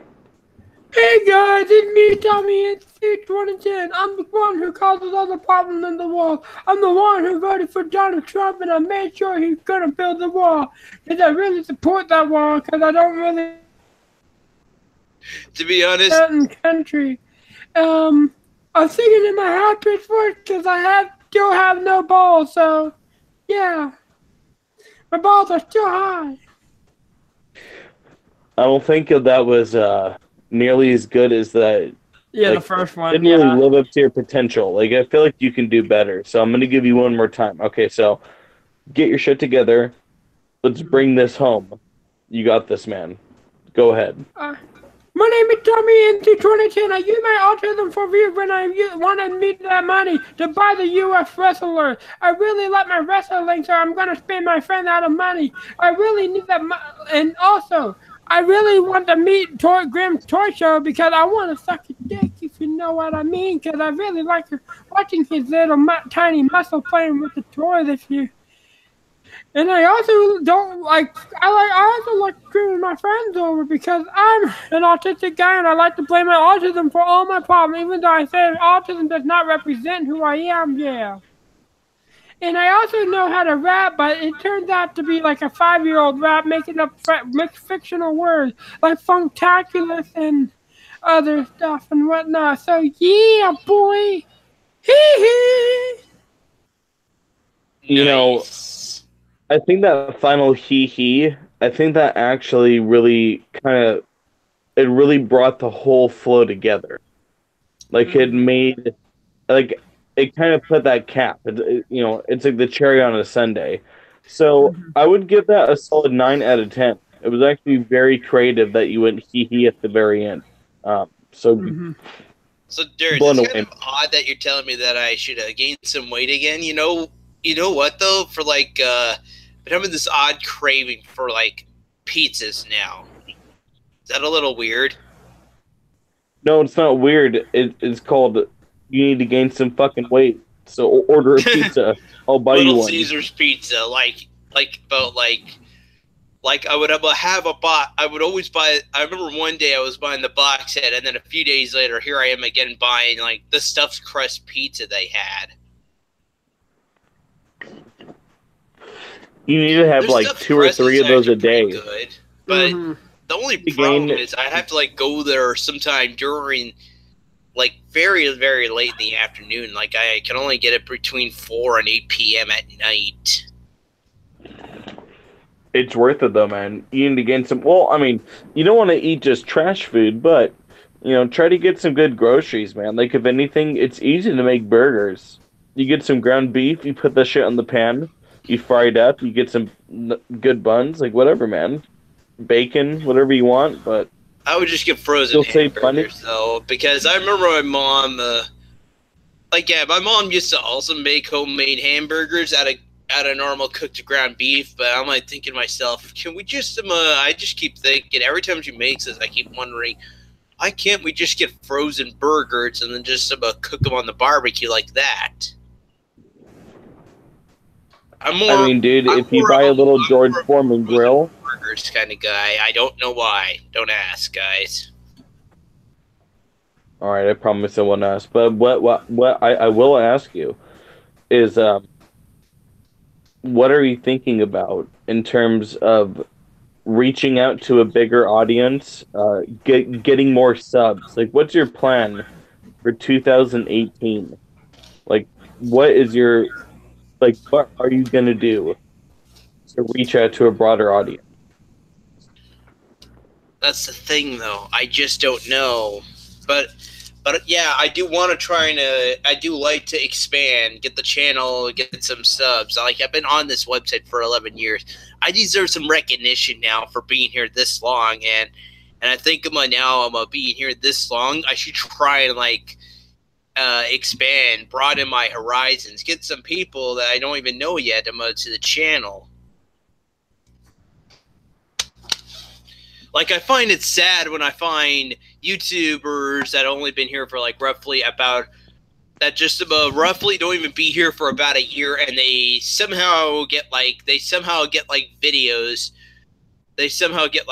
[SPEAKER 2] Hey guys, it's me, Tommy, and C2010. I'm the one who causes all the problems in the world. I'm the one who voted for Donald Trump, and I made sure he's gonna build the wall. Because I really support that wall, because I don't really...
[SPEAKER 1] To be honest...
[SPEAKER 2] ...certain country. I'm singing in my high-pitched voice because I still have no balls, so... Yeah. My balls are still high.
[SPEAKER 5] I don't think that was... nearly as good as that.
[SPEAKER 2] Yeah, the first one.
[SPEAKER 5] Didn't really live up to your potential. Like, I feel like you can do better. So I'm gonna give you one more time. Okay, so get your shit together. Let's bring this home. You got this, man. Go ahead.
[SPEAKER 2] My name is Tommy and C2010. I use my autism for you when I want to meet that money to buy the U.S. wrestler. I really like my wrestling, so I'm gonna spend my friend out of money. I really need that and also, I really want to meet Grim's Toy Show because I want to suck his dick, if you know what I mean, because I really like watching his little tiny muscle playing with the toy this year. And I also don't like, I also like screwing my friends over because I'm an autistic guy and I like to blame my autism for all my problems, even though I say autism does not represent who I am, yeah. And I also know how to rap, but it turns out to be like a 5-year-old rap making up fictional words like funktaculous and other stuff and whatnot. So yeah, boy. Hee hee.
[SPEAKER 5] You know, I think that final hee hee I think that actually really it really brought the whole flow together. Like it made, like it kind of put that cap. It's like the cherry on a sundae. So I would give that a solid 9 out of 10. It was actually very creative that you went hee hee at the very end. So
[SPEAKER 1] So, Darius,
[SPEAKER 5] blown
[SPEAKER 1] it's kind
[SPEAKER 5] away.
[SPEAKER 1] of odd that you're telling me that I should gain some weight again. You know what though? For like, been having this odd craving for like pizzas now. Is that a little weird?
[SPEAKER 5] No, it's not weird. It's called you need to gain some fucking weight. So order a pizza. I'll buy you
[SPEAKER 1] Little
[SPEAKER 5] one.
[SPEAKER 1] Caesar's pizza, like I would have a box. I would always buy. I remember one day I was buying the box set, and then a few days later, here I am again buying like the stuffed crust pizza they had.
[SPEAKER 5] You need to have
[SPEAKER 1] Their
[SPEAKER 5] like
[SPEAKER 1] stuffed
[SPEAKER 5] 2 or
[SPEAKER 1] crust
[SPEAKER 5] 3
[SPEAKER 1] is
[SPEAKER 5] of those a
[SPEAKER 1] actually pretty
[SPEAKER 5] day.
[SPEAKER 1] good, but the only problem is I have to like go there sometime during like very, very late in the afternoon. Like I can only get it between 4 and 8 p.m. at night.
[SPEAKER 5] It's worth it though, man. You need to gain some. Well, I mean, you don't want to eat just trash food, but try to get some good groceries, man. Like if anything, it's easy to make burgers. You get some ground beef, you put that shit on the pan, you fry it up, you get some good buns, like whatever, man. Bacon, whatever you want, but
[SPEAKER 1] I would just get frozen
[SPEAKER 5] you'll save money.
[SPEAKER 1] hamburgers though, because I remember my mom. My mom used to also make homemade hamburgers out of normal cooked ground beef. But I'm like thinking to myself, can we just? I just keep thinking every time she makes this, I keep wondering, why can't we just get frozen burgers and then just cook them on the barbecue like that?
[SPEAKER 5] I mean, dude, if you buy a little George Foreman grill,
[SPEAKER 1] burgers kind of guy. I don't know why. Don't ask, guys.
[SPEAKER 5] All right, I promise I won't ask. But what I will ask you is, what are you thinking about in terms of reaching out to a bigger audience, getting more subs? Like, what's your plan for 2018? Like, what are you gonna do to reach out to a broader audience?
[SPEAKER 1] That's the thing, though. I just don't know. But yeah, I do want to try and I do like to expand, get the channel, get some subs. Like I've been on this website for 11 years. I deserve some recognition now for being here this long, and I think I'm being here this long. I should try and expand, broaden my horizons, get some people that I don't even know yet to the channel. Like, I find it sad when I find YouTubers that only been here for roughly don't even be here for about a year, and they somehow get videos. They somehow get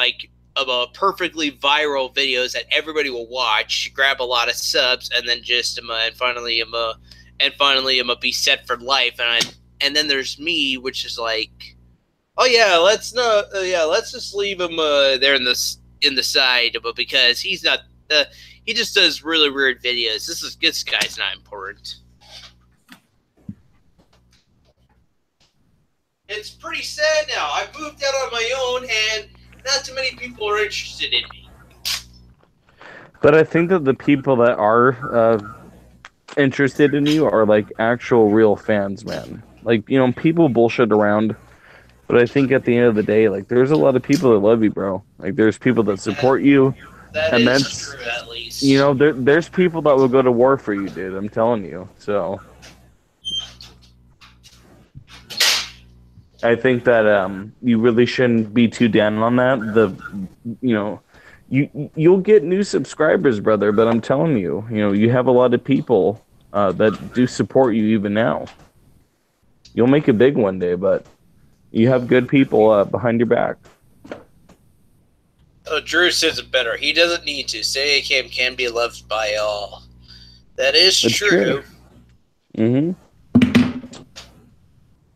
[SPEAKER 1] perfectly viral videos that everybody will watch, grab a lot of subs, and then just finally be set for life. And then there's me, which is like, oh yeah, let's just leave him there in the side, but because he's not, he just does really weird videos. This guy's not important. It's pretty sad now. I've moved out on my own, and not too many people are interested in me.
[SPEAKER 5] But I think that the people that are interested in you are actual real fans, man. People bullshit around. But I think at the end of the day, there's a lot of people that love you, bro. There's people that support you.
[SPEAKER 1] That's true, at least.
[SPEAKER 5] There's people that will go to war for you, dude. I'm telling you. So I think that you really shouldn't be too down on that. You'll get new subscribers, brother. But I'm telling you, you have a lot of people that do support you even now. You'll make it big one day, but you have good people behind your back.
[SPEAKER 1] Oh, Drew says it better. He doesn't need to. Segatalks can be loved by all. That is true.
[SPEAKER 5] Mm-hmm.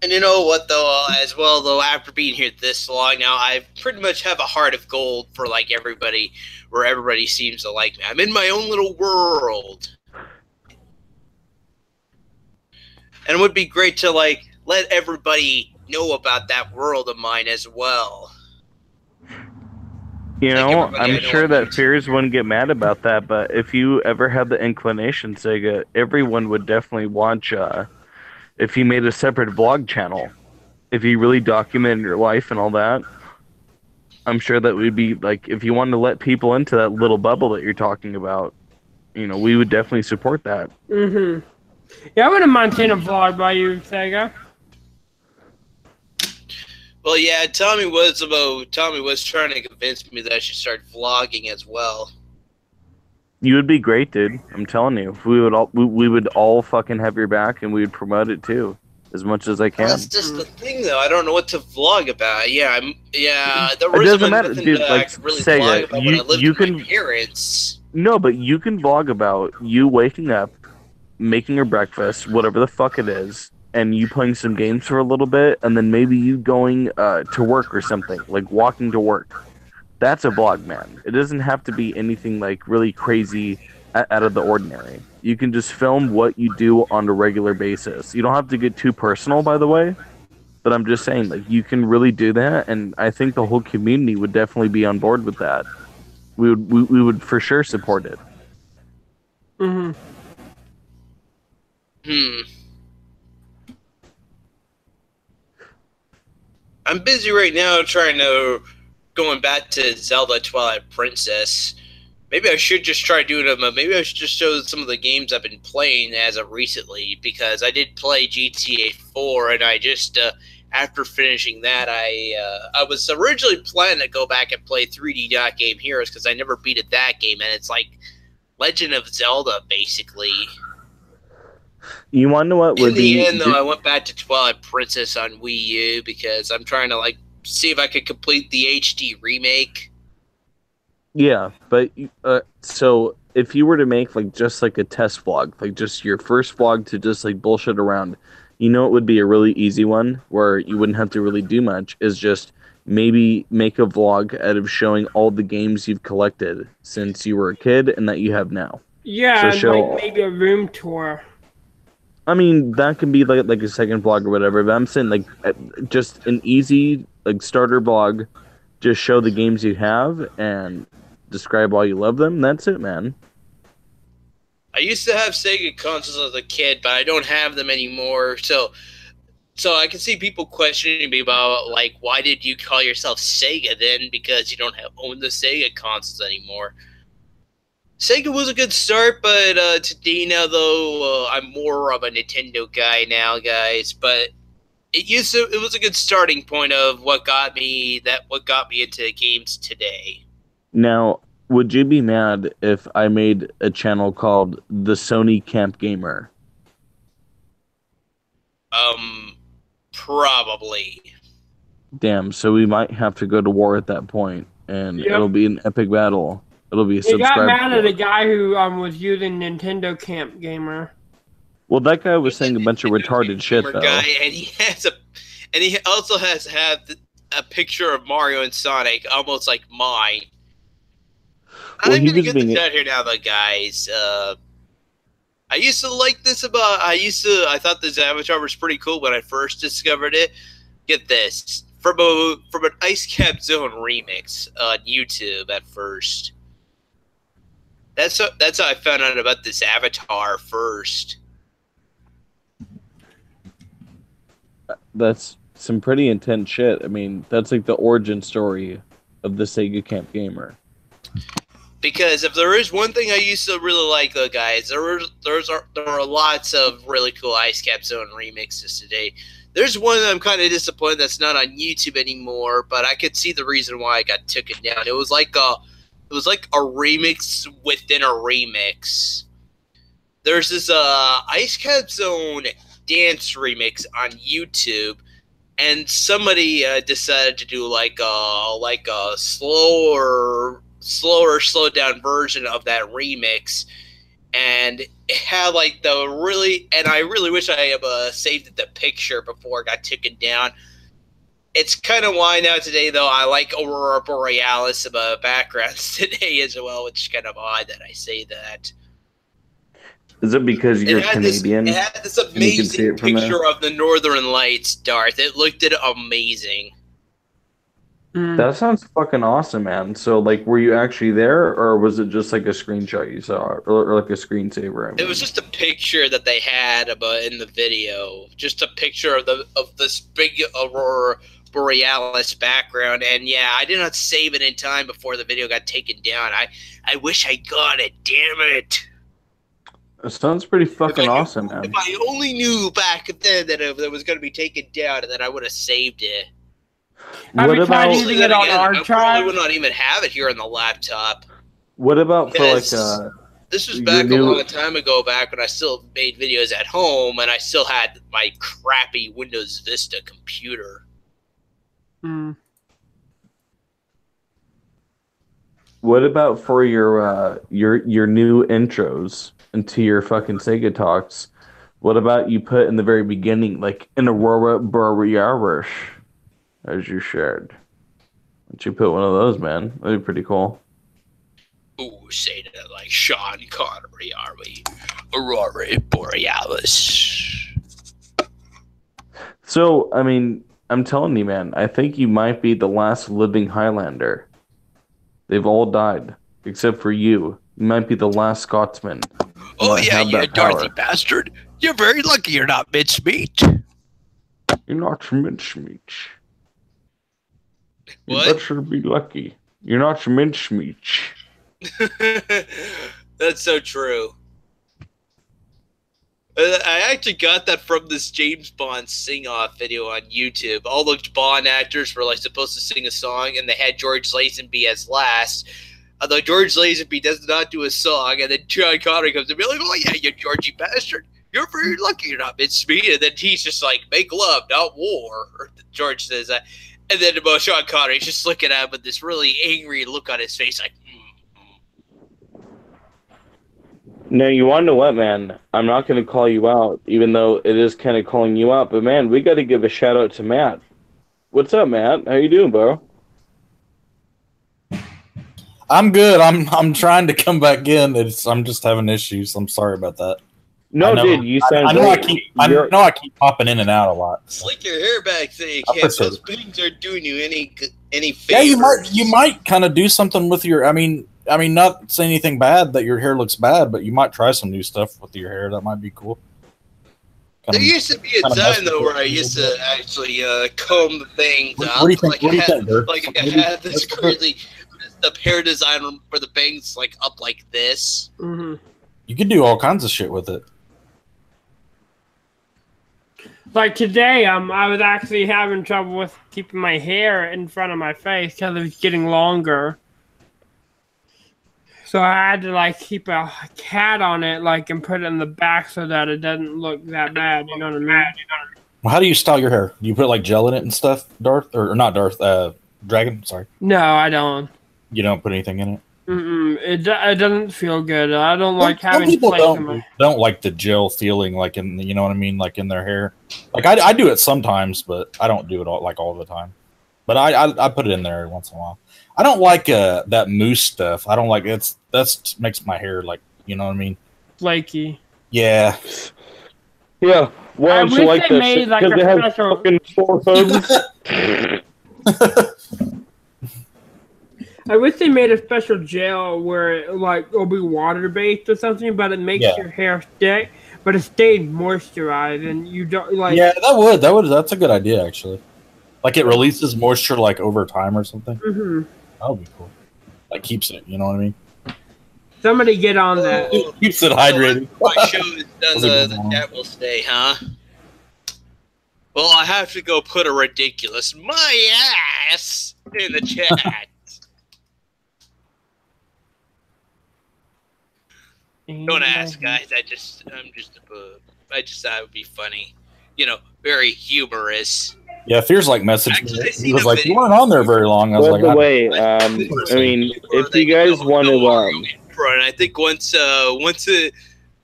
[SPEAKER 1] And you know what, though, as well, though, after being here this long now, I pretty much have a heart of gold for, everybody, where everybody seems to like me. I'm in my own little world. And it would be great to, let everybody know about that world of mine as well.
[SPEAKER 5] You
[SPEAKER 1] Like
[SPEAKER 5] know,
[SPEAKER 1] everybody I
[SPEAKER 5] I'm
[SPEAKER 1] know
[SPEAKER 5] sure
[SPEAKER 1] on
[SPEAKER 5] that
[SPEAKER 1] YouTube.
[SPEAKER 5] Fears wouldn't get mad about that, but if you ever had the inclination, Sega, everyone would definitely watch, if you made a separate vlog channel. If you really documented your life and all that, I'm sure that would be, like, if you wanted to let people into that little bubble that you're talking about, you know, we would definitely support that.
[SPEAKER 2] Mm-hmm. Yeah, I wouldn't mind seeing a vlog by you, Sega.
[SPEAKER 1] Well, yeah, Tommy was trying to convince me that I should start vlogging as well.
[SPEAKER 5] You would be great, dude. I'm telling you. We would all fucking have your back, and we would promote it too, as much as I
[SPEAKER 1] Well,
[SPEAKER 5] can.
[SPEAKER 1] that's just the thing, though. I don't know what to vlog about. Yeah, there
[SPEAKER 5] It
[SPEAKER 1] wasn't
[SPEAKER 5] doesn't matter,
[SPEAKER 1] nothing
[SPEAKER 5] dude.
[SPEAKER 1] that
[SPEAKER 5] Like,
[SPEAKER 1] I could really
[SPEAKER 5] Sega,
[SPEAKER 1] vlog about when I lived
[SPEAKER 5] you
[SPEAKER 1] with my
[SPEAKER 5] can
[SPEAKER 1] parents.
[SPEAKER 5] no, but you can vlog about you waking up, making your breakfast, whatever the fuck it is, and you playing some games for a little bit, and then maybe you going to work or something, like walking to work. That's a vlog, man. It doesn't have to be anything like really crazy out of the ordinary. You can just film what you do on a regular basis. You don't have to get too personal, by the way, but I'm just saying, like, you can really do that, and I think the whole community would definitely be on board with that. We would for sure support it.
[SPEAKER 2] Mm-hmm.
[SPEAKER 1] I'm busy right now going back to Zelda Twilight Princess. Maybe I should just try doing them. Maybe I should just show some of the games I've been playing as of recently, because I did play GTA 4, and I just after finishing that, I was originally planning to go back and play 3D Dot Game Heroes because I never beat that game, and it's like Legend of Zelda, basically.
[SPEAKER 5] You want to know what would
[SPEAKER 1] In the
[SPEAKER 5] be?
[SPEAKER 1] end, though, I went back to Twilight Princess on Wii U because I'm trying to see if I could complete the HD remake.
[SPEAKER 5] Yeah, but so if you were to make just like a test vlog, like just your first vlog to just like bullshit around, you know, it would be a really easy one where you wouldn't have to really do much. Is just maybe make a vlog out of showing all the games you've collected since you were a kid and that you have now.
[SPEAKER 2] Yeah,
[SPEAKER 5] So show,
[SPEAKER 2] like maybe a room tour.
[SPEAKER 5] I mean, that can be like a second vlog or whatever, but I'm saying like just an easy like starter vlog, just show the games you have and describe why you love them. That's it, man.
[SPEAKER 1] I used to have Sega consoles as a kid, but I don't have them anymore. So I can see people questioning me about like, why did you call yourself Sega then? Because you don't own the Sega consoles anymore. Sega was a good start, but today now though I'm more of a Nintendo guy now, guys. But it was a good starting point of what got me into games today.
[SPEAKER 5] Now, would you be mad if I made a channel called the Sony Camp Gamer?
[SPEAKER 1] Probably.
[SPEAKER 5] Damn, so we might have to go to war at that point, and
[SPEAKER 2] Yep.
[SPEAKER 5] it'll be an epic battle. It'll be a
[SPEAKER 2] He got
[SPEAKER 5] subscribe.
[SPEAKER 2] mad at the guy who was using Nintendo Camp Gamer.
[SPEAKER 5] Well, that guy was saying a bunch of retarded shit though.
[SPEAKER 1] Guy, and he also has a picture of Mario and Sonic, almost like mine.
[SPEAKER 5] Well,
[SPEAKER 1] I'm
[SPEAKER 5] he
[SPEAKER 1] gonna
[SPEAKER 5] was
[SPEAKER 1] get
[SPEAKER 5] being
[SPEAKER 1] this out here now, though, guys. I used to like this about. I thought this avatar was pretty cool when I first discovered it. Get this from an Ice Cap Zone remix on YouTube at first. That's how I found out about this avatar first.
[SPEAKER 5] That's some pretty intense shit. I mean, that's like the origin story of the Sega Camp Gamer.
[SPEAKER 1] Because if there is one thing I used to really like, though, guys, there are lots of really cool Ice Cap Zone remixes today. There's one that I'm kind of disappointed that's not on YouTube anymore, but I could see the reason why I got taken down. It was like a remix within a remix. There's this Ice Cap Zone dance remix on YouTube, and somebody decided to do like a slowed down version of that remix, and it had like I really wish I have saved the picture before it got taken down. It's kind of why now today, though, I like Aurora Borealis backgrounds today as well, which is kind of odd that I say that.
[SPEAKER 5] Is it because you're Canadian?
[SPEAKER 1] It had this amazing picture of the Northern Lights, Darth. It looked amazing.
[SPEAKER 5] That sounds fucking awesome, man. So, like, were you actually there, or was it just like a screenshot you saw, or like a screensaver? I
[SPEAKER 1] It
[SPEAKER 5] mean?
[SPEAKER 1] was just a picture that they had about in the video, just a picture of this big aurora borealis background. And yeah, I did not save it in time before the video got taken down. I wish I got it. Damn it!
[SPEAKER 5] It sounds pretty fucking awesome, man.
[SPEAKER 1] If I only knew back then that it was going to be taken down, and then I would have saved it.
[SPEAKER 2] Have you tried using it on
[SPEAKER 1] I
[SPEAKER 2] archive?
[SPEAKER 1] probably would not even have it here on the laptop.
[SPEAKER 5] What about for like
[SPEAKER 1] this was back a long time ago, back when I still made videos at home, and I still had my crappy Windows Vista computer.
[SPEAKER 5] What about for your new intros into your fucking Sega Talks? What about you put in the very beginning, like an aurora borealis, as you shared? Why don't you put one of those, man? That'd be pretty cool.
[SPEAKER 1] Ooh, say that like Sean Connery, are we? Aurora Borealis.
[SPEAKER 5] So, I mean, I'm telling you, man, I think you might be the last living Highlander. They've all died, except for you. You might be the last Scotsman.
[SPEAKER 1] Oh yeah, you Dorothy bastard. You're very lucky you're not mincemeat.
[SPEAKER 5] You're not mincemeat. You
[SPEAKER 1] What?
[SPEAKER 5] better be lucky. You're not mincemeat.
[SPEAKER 1] That's so true. I actually got that from this James Bond sing-off video on YouTube. All the Bond actors were like supposed to sing a song, and they had George Lazenby as last. Although George Lazenby does not do a song, and then Sean Connery comes and be like, "Oh yeah, you Georgie bastard, you're very lucky you're not mincemeat." And then he's just like, "Make love, not war." Or George says that, and then Sean Connery's just looking at him with this really angry look on his face, like.
[SPEAKER 5] No, you want to know what, man? I'm not going to call you out, even though it is kind of calling you out. But, man, we got to give a shout-out to Matt. What's up, Matt? How you doing, bro?
[SPEAKER 6] I'm good. I'm trying to come back in. I'm just having issues. I'm sorry about that.
[SPEAKER 5] No, dude, you sound
[SPEAKER 6] I know I keep popping in and out a lot.
[SPEAKER 1] Slick your hair back so you can't. Those bangs aren't doing you any favors.
[SPEAKER 6] Yeah, you might kind of do something with your. I mean, not say anything bad that your hair looks bad, but you might try some new stuff with your hair. That might be cool.
[SPEAKER 1] There used to be a time though where I used to actually comb the bangs up.
[SPEAKER 6] What do you think?
[SPEAKER 1] Like I had this crazy the hair design for the bangs like up like this.
[SPEAKER 2] Mm-hmm.
[SPEAKER 6] You could do all kinds of shit with it.
[SPEAKER 2] Like today, I was actually having trouble with keeping my hair in front of my face because it was getting longer. So I had to like keep a cat on it, like, and put it in the back so that it doesn't look that bad. You know what I mean?
[SPEAKER 6] Well, how do you style your hair? Do you put like gel in it and stuff, Darth, or not Darth? Dragon. Sorry.
[SPEAKER 2] No, I don't.
[SPEAKER 6] You don't put anything in it.
[SPEAKER 2] It doesn't feel good. I don't like having
[SPEAKER 6] people
[SPEAKER 2] flakes in my.
[SPEAKER 6] Don't like the gel feeling, like in, you know what I mean, like in their hair. Like I do it sometimes, but I don't do it all the time. But I put it in there every once in a while. I don't like that mousse stuff. I don't like that's makes my hair, like, you know what I mean,
[SPEAKER 2] Flaky.
[SPEAKER 6] Yeah.
[SPEAKER 5] Yeah. Why don't you like this?
[SPEAKER 2] Because
[SPEAKER 5] it has fucking 4 hooves.
[SPEAKER 2] I wish they made a special gel where it, like, it'll be water based or something, but it makes your hair stick, but it stayed moisturized, and you don't like.
[SPEAKER 6] Yeah, that's a good idea actually. Like it releases moisture like over time or something.
[SPEAKER 2] Mm-hmm.
[SPEAKER 6] That would be cool. Like keeps it, you know what I mean?
[SPEAKER 2] Somebody get on that.
[SPEAKER 6] Keeps it hydrated.
[SPEAKER 1] My show is done. The chat will stay, huh? Well, I have to go put a ridiculous my ass in the chat. Don't ask, guys. I just thought it would be funny. You know, very humorous.
[SPEAKER 6] Yeah, Fear's like messaged me. He was like, "You weren't on there very long." I was like,
[SPEAKER 5] "By the way, I mean, if you guys want to,
[SPEAKER 1] and I think once I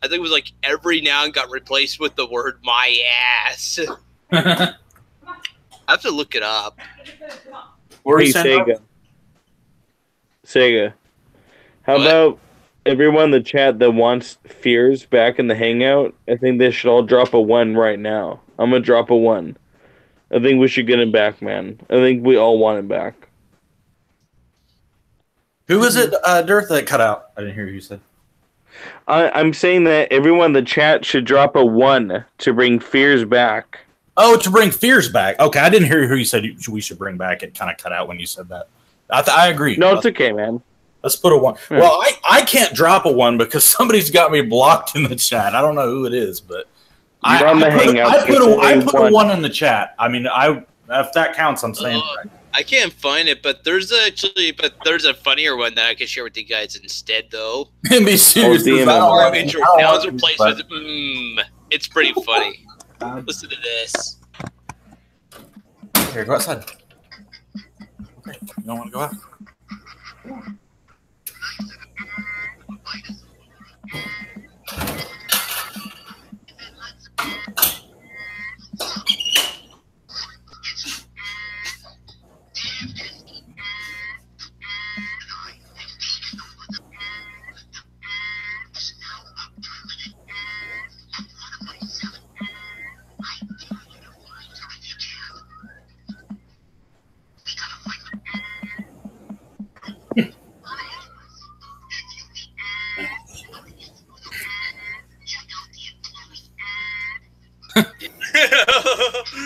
[SPEAKER 1] think it was like every noun got replaced with the word my ass. I have to look it up.
[SPEAKER 5] Hey, Sega. How about everyone in the chat that wants Fears back in the Hangout? I think they should all drop a 1 right now. I'm gonna drop a 1. I think we should get him back, man. I think we all want him back.
[SPEAKER 6] Who is it, Dirth, that cut out? I didn't hear you say.
[SPEAKER 5] I'm saying that everyone in the chat should drop a 1 to bring fears back.
[SPEAKER 6] Oh, to bring fears back. Okay, I didn't hear who you said we should bring back. It kind of cut out when you said that. I agree.
[SPEAKER 5] No, it's okay, man.
[SPEAKER 6] Let's put a 1.
[SPEAKER 5] Yeah.
[SPEAKER 6] Well, I can't drop a 1 because somebody's got me blocked in the chat. I don't know who it is, but I put a 1 in the chat. I mean, if that counts, I'm saying.
[SPEAKER 1] I can't find it, but there's a funnier one that I can share with you guys instead, though.
[SPEAKER 6] Be serious.
[SPEAKER 1] Intro sounds replaced with It's pretty funny. Listen to this.
[SPEAKER 6] Here, go outside. Okay, you don't want to go out?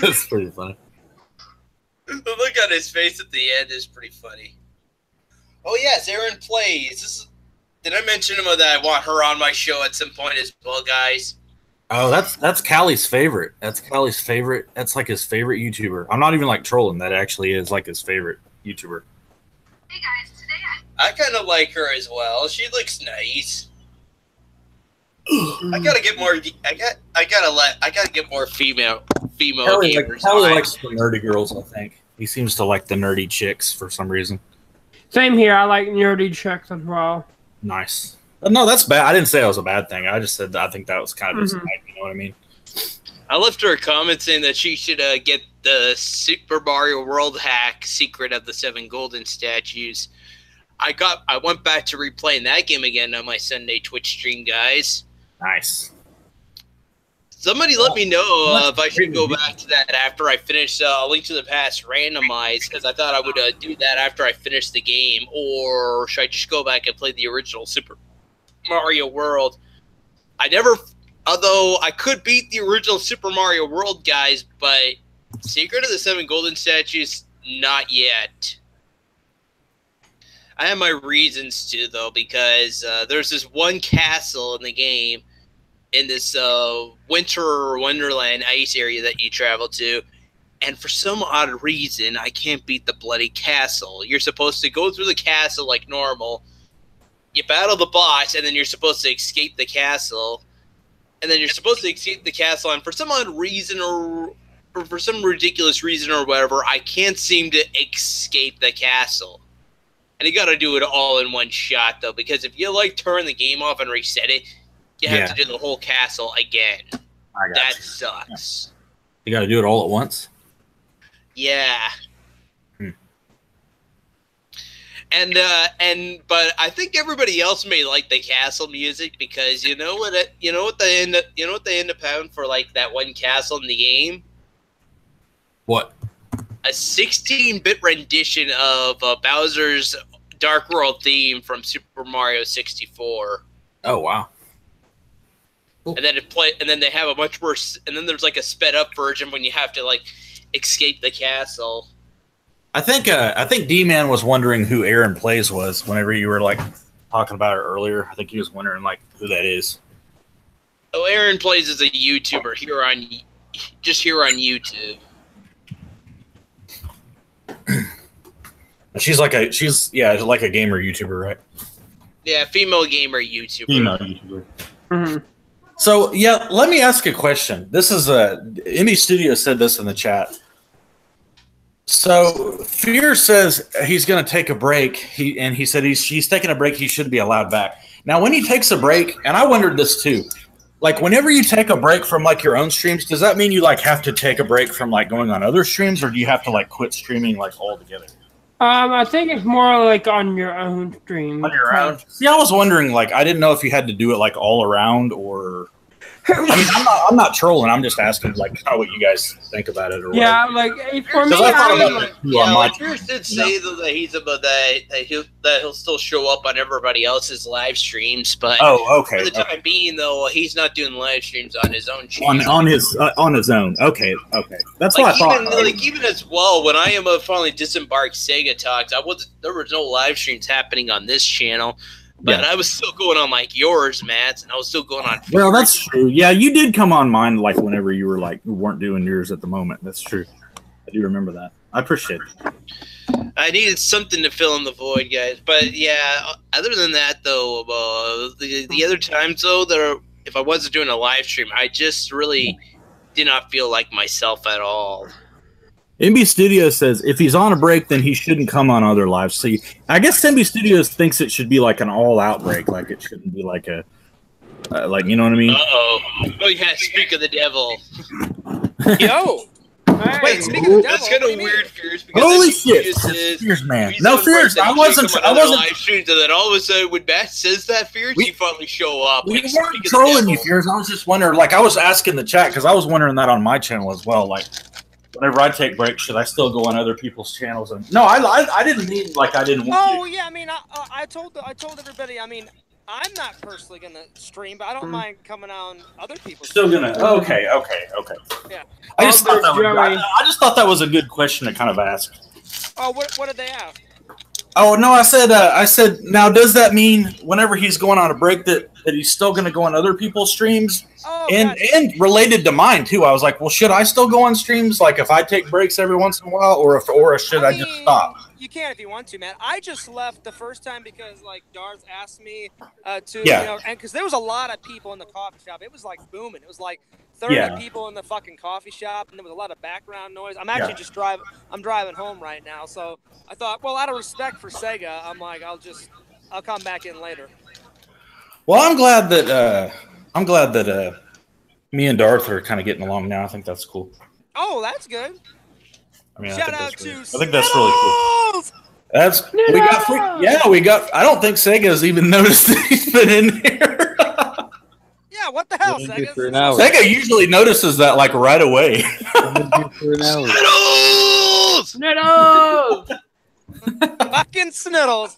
[SPEAKER 6] That's pretty funny.
[SPEAKER 1] The look on his face at the end is pretty funny. Oh yes, Aaron plays. Did I mention him that I want her on my show at some point as well, guys?
[SPEAKER 6] Oh, that's Callie's favorite. That's Callie's favorite. That's like his favorite YouTuber. I'm not even like trolling. That actually is like his favorite YouTuber.
[SPEAKER 7] Hey guys, today
[SPEAKER 1] I kind of like her as well. She looks nice. I gotta get more. I gotta get more female gamers.
[SPEAKER 6] Callie likes the nerdy girls. I think he seems to like the nerdy chicks for some reason.
[SPEAKER 2] Same here. I like nerdy chicks as well.
[SPEAKER 6] Nice. No, that's bad. I didn't say it was a bad thing. I just said that I think that was kind of his type. You know what I mean?
[SPEAKER 1] I left her a comment saying that she should get the Super Mario World hack secret of the 7 golden statues. I went back to replaying that game again on my Sunday Twitch stream, guys.
[SPEAKER 6] Nice.
[SPEAKER 1] Somebody let me know if I should go back to that after I finish A Link to the Past randomized, because I thought I would do that after I finish the game, or should I just go back and play the original Super Mario World? Although I could beat the original Super Mario World, guys, but Secret of the 7 Golden Statues, not yet. I have my reasons to, though, because there's this one castle in the game, in this winter wonderland ice area that you travel to, and for some odd reason, I can't beat the bloody castle. You're supposed to go through the castle like normal, you battle the boss, and then you're supposed to escape the castle, and for some odd reason or for some ridiculous reason or whatever, I can't seem to escape the castle. And you gotta do it all in one shot, though, because if you, turn the game off and reset it, you have to do the whole castle again. That sucks.
[SPEAKER 6] You got to do it all at once?
[SPEAKER 1] Yeah. But I think everybody else may like the castle music because you know what they end up having for that one castle in the game?
[SPEAKER 6] What?
[SPEAKER 1] A 16-bit rendition of Bowser's Dark World theme from Super Mario 64.
[SPEAKER 6] Oh wow.
[SPEAKER 1] Cool. And then they have a much worse, and then there's a sped up version when you have to escape the castle.
[SPEAKER 6] I think D-Man was wondering who Aaron Plays was whenever you were talking about her earlier. I think he was wondering who that is.
[SPEAKER 1] Oh, Aaron Plays is a YouTuber here on YouTube.
[SPEAKER 6] She's like a gamer YouTuber, right?
[SPEAKER 1] Yeah, female gamer YouTuber.
[SPEAKER 6] Female YouTuber. Mm-hmm. So, yeah, let me ask a question. This is Indie Studio said this in the chat. So, Fear says he's going to take a break. He said he's taking a break. He should be allowed back. Now, when he takes a break, and I wondered this too, whenever you take a break from your own streams, does that mean you have to take a break from going on other streams, or do you have to quit streaming altogether?
[SPEAKER 2] I think it's more on your own stream.
[SPEAKER 6] On your own? See, I was wondering, I didn't know if you had to do it all around, or I mean, I'm not trolling. I'm just asking, like, what you guys think about it, or
[SPEAKER 2] Yeah,
[SPEAKER 6] whatever.
[SPEAKER 2] like for me,
[SPEAKER 6] I thought
[SPEAKER 2] I
[SPEAKER 6] about
[SPEAKER 2] was
[SPEAKER 6] it too on my
[SPEAKER 1] Pierce did say though that he's about that he'll still show up on everybody else's live streams, but
[SPEAKER 6] okay.
[SPEAKER 1] for the time being though, he's not doing live streams on his own channel.
[SPEAKER 6] on his own. Okay. That's what I thought.
[SPEAKER 1] Even as well, when I finally disembarked Sega Talks, there was no live streams happening on this channel. But I was still going on like yours, Matt, and I was still going on.
[SPEAKER 6] Well, that's true. Yeah, you did come on mine like whenever you were like you weren't doing yours at the moment. That's true. I do remember that. I appreciate it.
[SPEAKER 1] I needed something to fill in the void, guys. But yeah, other than that, though, the other times though, if I wasn't doing a live stream, I just really did not feel like myself at all.
[SPEAKER 6] MB Studios says if he's on a break, then he shouldn't come on other lives. See, I guess MB Studios thinks it should be like an all-out break, like it shouldn't be like a, like, you know what I mean?
[SPEAKER 1] Oh yeah, speak of the devil.
[SPEAKER 8] Yo.
[SPEAKER 2] Hey.
[SPEAKER 8] Wait, speaking of the devil,
[SPEAKER 1] that's kind of weird, Fears.
[SPEAKER 6] Holy shit, Fears, man! No, Fears, I wasn't
[SPEAKER 1] live streams, and then all of a sudden, when Matt says that, Fears, you finally show up.
[SPEAKER 6] We weren't trolling you, Fears. I was just wondering, like, I was asking the chat because I was wondering that on my channel as well, like. Whenever I take breaks, should I still go on other people's channels? And no, I didn't mean like I didn't want to.
[SPEAKER 8] Oh yeah, I mean, I told everybody. I mean, I'm not personally gonna stream, but I don't mind coming on other people's.
[SPEAKER 6] Still gonna. Okay.
[SPEAKER 8] Yeah.
[SPEAKER 6] I just thought that was a good question to kind of ask.
[SPEAKER 8] Oh, what did they ask?
[SPEAKER 6] Oh no, I said. Now, does that mean whenever he's going on a break that he's still going to go on other people's streams?
[SPEAKER 8] Oh,
[SPEAKER 6] and related to mine too. I was like, well, should I still go on streams? Like if I take breaks every once in a while, or should I just stop?
[SPEAKER 8] You can if you want to, man. I just left the first time because like Darth asked me to,
[SPEAKER 6] Yeah.
[SPEAKER 8] you know, and because there was a lot of people in the coffee shop. It was like booming. It was like 30 people in the fucking coffee shop, and there was a lot of background noise. I'm actually just driving. I'm driving home right now, so I thought, well, out of respect for Sega, I'm like, I'll come back in later.
[SPEAKER 6] Well, I'm glad that me and Darth are kind of getting along now. I think that's cool.
[SPEAKER 8] Oh, that's good.
[SPEAKER 6] I mean,
[SPEAKER 8] Shout out to
[SPEAKER 6] I think that's really cool. We got. I don't think Sega's even noticed that he's been in here.
[SPEAKER 8] Yeah, what the hell, Sega?
[SPEAKER 6] Sega usually notices that like right away.
[SPEAKER 1] Sniddles!
[SPEAKER 8] Fucking Sniddles.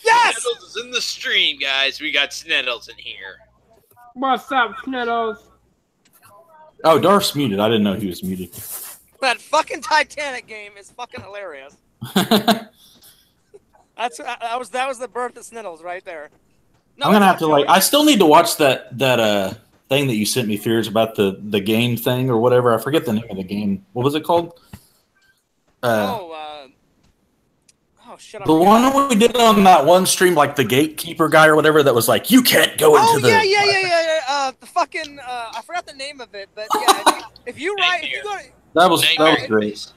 [SPEAKER 8] Yes!
[SPEAKER 1] Sniddles is in the stream, guys. We got Sniddles in here.
[SPEAKER 2] What's up, Sniddles?
[SPEAKER 6] Oh, Darth's muted. I didn't know he was muted.
[SPEAKER 8] That fucking Titanic game is fucking hilarious. That was the birth of Sniddles right there. No,
[SPEAKER 6] I'm gonna have to like. I still need to watch that thing that you sent me, Fears, about the game thing or whatever. I forget the name of the game. What was it called?
[SPEAKER 8] Shut up.
[SPEAKER 6] The one we did on that one stream, like the gatekeeper guy or whatever, that was like, you can't go into the.
[SPEAKER 8] Yeah. The fucking I forgot the name of it, but yeah, if you go to.
[SPEAKER 6] That was great.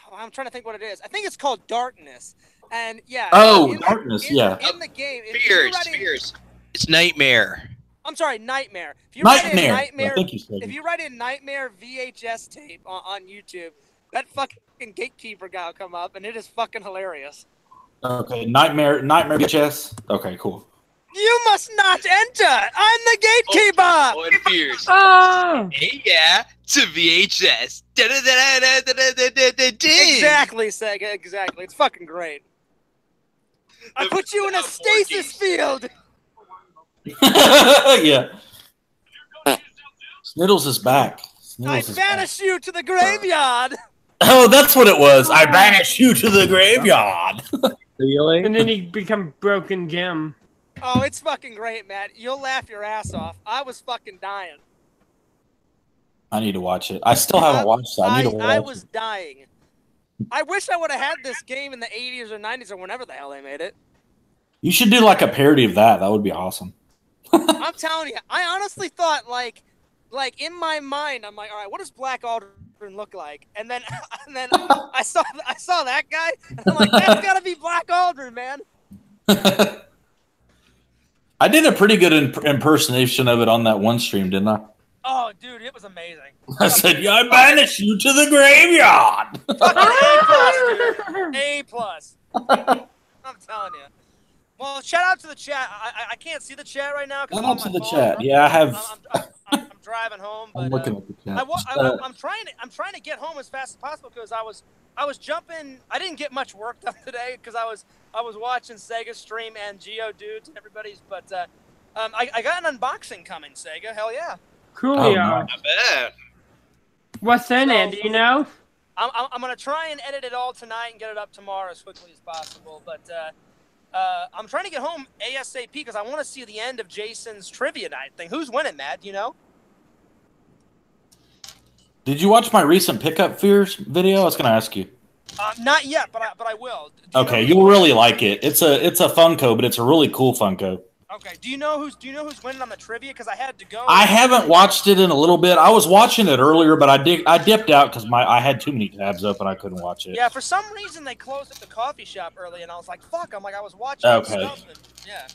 [SPEAKER 8] Oh, I'm trying to think what it is. I think it's called Darkness. And yeah.
[SPEAKER 6] Darkness.
[SPEAKER 8] In the game.
[SPEAKER 1] Fears. It's Nightmare.
[SPEAKER 8] I'm sorry, Nightmare. If you write in Nightmare VHS tape on YouTube, that fucking gatekeeper guy will come up, and it is fucking hilarious.
[SPEAKER 6] Okay, Nightmare VHS. Okay, cool.
[SPEAKER 8] You must not enter. I'm the gatekeeper.
[SPEAKER 1] Oh, and Fears.
[SPEAKER 2] Oh.
[SPEAKER 1] Hey, yeah, to VHS.
[SPEAKER 8] Exactly, Sega. Exactly. It's fucking great. I put you in a stasis field.
[SPEAKER 6] Yeah. Sniddles is back.
[SPEAKER 8] I banish you to the graveyard.
[SPEAKER 6] Oh, that's what it was. I banish you to the graveyard.
[SPEAKER 3] Really?
[SPEAKER 2] And then he become Broken Jim.
[SPEAKER 8] Oh, it's fucking great, Matt. You'll laugh your ass off. I was fucking dying.
[SPEAKER 6] I need to watch it. I still haven't watched it. I
[SPEAKER 8] was dying. I wish I would have had this game in the 80s or 90s or whenever the hell they made it.
[SPEAKER 6] You should do like a parody of that. That would be awesome.
[SPEAKER 8] I'm telling you, I honestly thought like in my mind, I'm like, all right, what does Black Aldrin look like? And then I saw that guy, and I'm like, that's gotta be Black Aldrin, man.
[SPEAKER 6] I did a pretty good impersonation of it on that one stream, didn't I?
[SPEAKER 8] Oh, dude, it was amazing.
[SPEAKER 6] I said, yeah, I banish you to the graveyard.
[SPEAKER 8] A+, dude. A+. I'm telling you. Well, shout out to the chat. I can't see the chat right now.
[SPEAKER 6] Shout out to the chat. Yeah, I have.
[SPEAKER 8] I'm driving home. But,
[SPEAKER 6] I'm looking at the chat.
[SPEAKER 8] I'm trying to get home as fast as possible because I was jumping. I didn't get much work done today because I was watching Sega stream and Geodudes and everybody's. But I got an unboxing coming. Sega, hell yeah.
[SPEAKER 2] Cool.
[SPEAKER 6] Oh,
[SPEAKER 2] Yeah.
[SPEAKER 1] I bet.
[SPEAKER 2] What's in it? Do you know?
[SPEAKER 8] I'm gonna try and edit it all tonight and get it up tomorrow as quickly as possible. But I'm trying to get home ASAP because I want to see the end of Jason's trivia night thing. Who's winning, Matt? Do you know?
[SPEAKER 6] Did you watch my recent Pickup Fears video? I was going to ask you.
[SPEAKER 8] Not yet, but I will.
[SPEAKER 6] Okay, you'll really like it. It's a Funko, but it's a really cool Funko.
[SPEAKER 8] Okay. Do you know who's winning on the trivia? Because I had to go.
[SPEAKER 6] I haven't watched it in a little bit. I was watching it earlier, but I dipped out because I had too many tabs open. I couldn't watch it.
[SPEAKER 8] Yeah, for some reason they closed at the coffee shop early, and I was like, "Fuck!" I'm like, I was watching.
[SPEAKER 6] Okay.
[SPEAKER 8] Stuff and, yeah.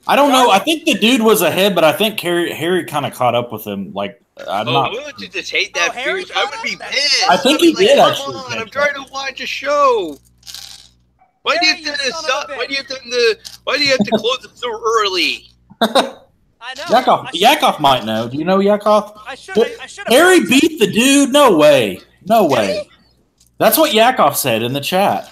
[SPEAKER 6] I don't know. I think the dude was ahead, but I think Harry kind of caught up with him. Like, I'm not.
[SPEAKER 1] Who would just hate that
[SPEAKER 8] Harry
[SPEAKER 1] Fears? I would be
[SPEAKER 8] caught up?
[SPEAKER 1] pissed.
[SPEAKER 6] I think
[SPEAKER 1] I'd be
[SPEAKER 6] he did
[SPEAKER 1] Come
[SPEAKER 6] actually
[SPEAKER 1] on,
[SPEAKER 6] catch
[SPEAKER 1] I'm trying to watch a show. Why do you
[SPEAKER 8] Harry,
[SPEAKER 1] have
[SPEAKER 8] you
[SPEAKER 1] to
[SPEAKER 8] son of a
[SPEAKER 1] stop?
[SPEAKER 8] bitch.
[SPEAKER 1] Why do you have to close it so early?
[SPEAKER 8] I know.
[SPEAKER 6] Yakov might know. Do you know Yakov?
[SPEAKER 8] I should have.
[SPEAKER 6] Harry beat the dude? No way. No way. That's what Yakov said in the chat.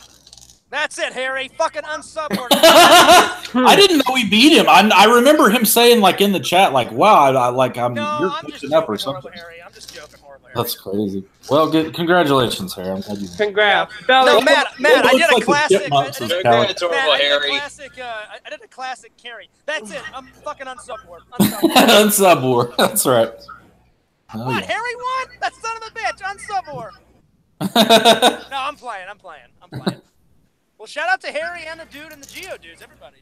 [SPEAKER 8] That's it, Harry. Fucking unsubordinate.
[SPEAKER 6] I didn't know he beat him. I remember him saying, like, in the chat, like, wow, you're
[SPEAKER 8] I'm just
[SPEAKER 6] catching up or
[SPEAKER 8] joking,
[SPEAKER 6] something.
[SPEAKER 8] Harry. I'm just joking, horrible, Harry.
[SPEAKER 6] That's crazy. Well, good. Congratulations, Harry. I'm glad you.
[SPEAKER 2] Congrats.
[SPEAKER 8] No,
[SPEAKER 2] Fellas,
[SPEAKER 8] Matt, I did a
[SPEAKER 6] Looks like the
[SPEAKER 8] classic.
[SPEAKER 6] Chipmunks
[SPEAKER 8] I
[SPEAKER 6] is
[SPEAKER 8] did
[SPEAKER 6] Cal-
[SPEAKER 1] Congrats, horrible Harry.
[SPEAKER 8] I did a classic carry. That's it. I'm fucking unsubwar.
[SPEAKER 6] Unsub war. That's right. Oh,
[SPEAKER 8] What?
[SPEAKER 6] yeah.
[SPEAKER 8] Harry won? That son of a bitch. Unsubwar. No, I'm playing. Well, shout out to Harry and the dude and the Geodudes, everybody.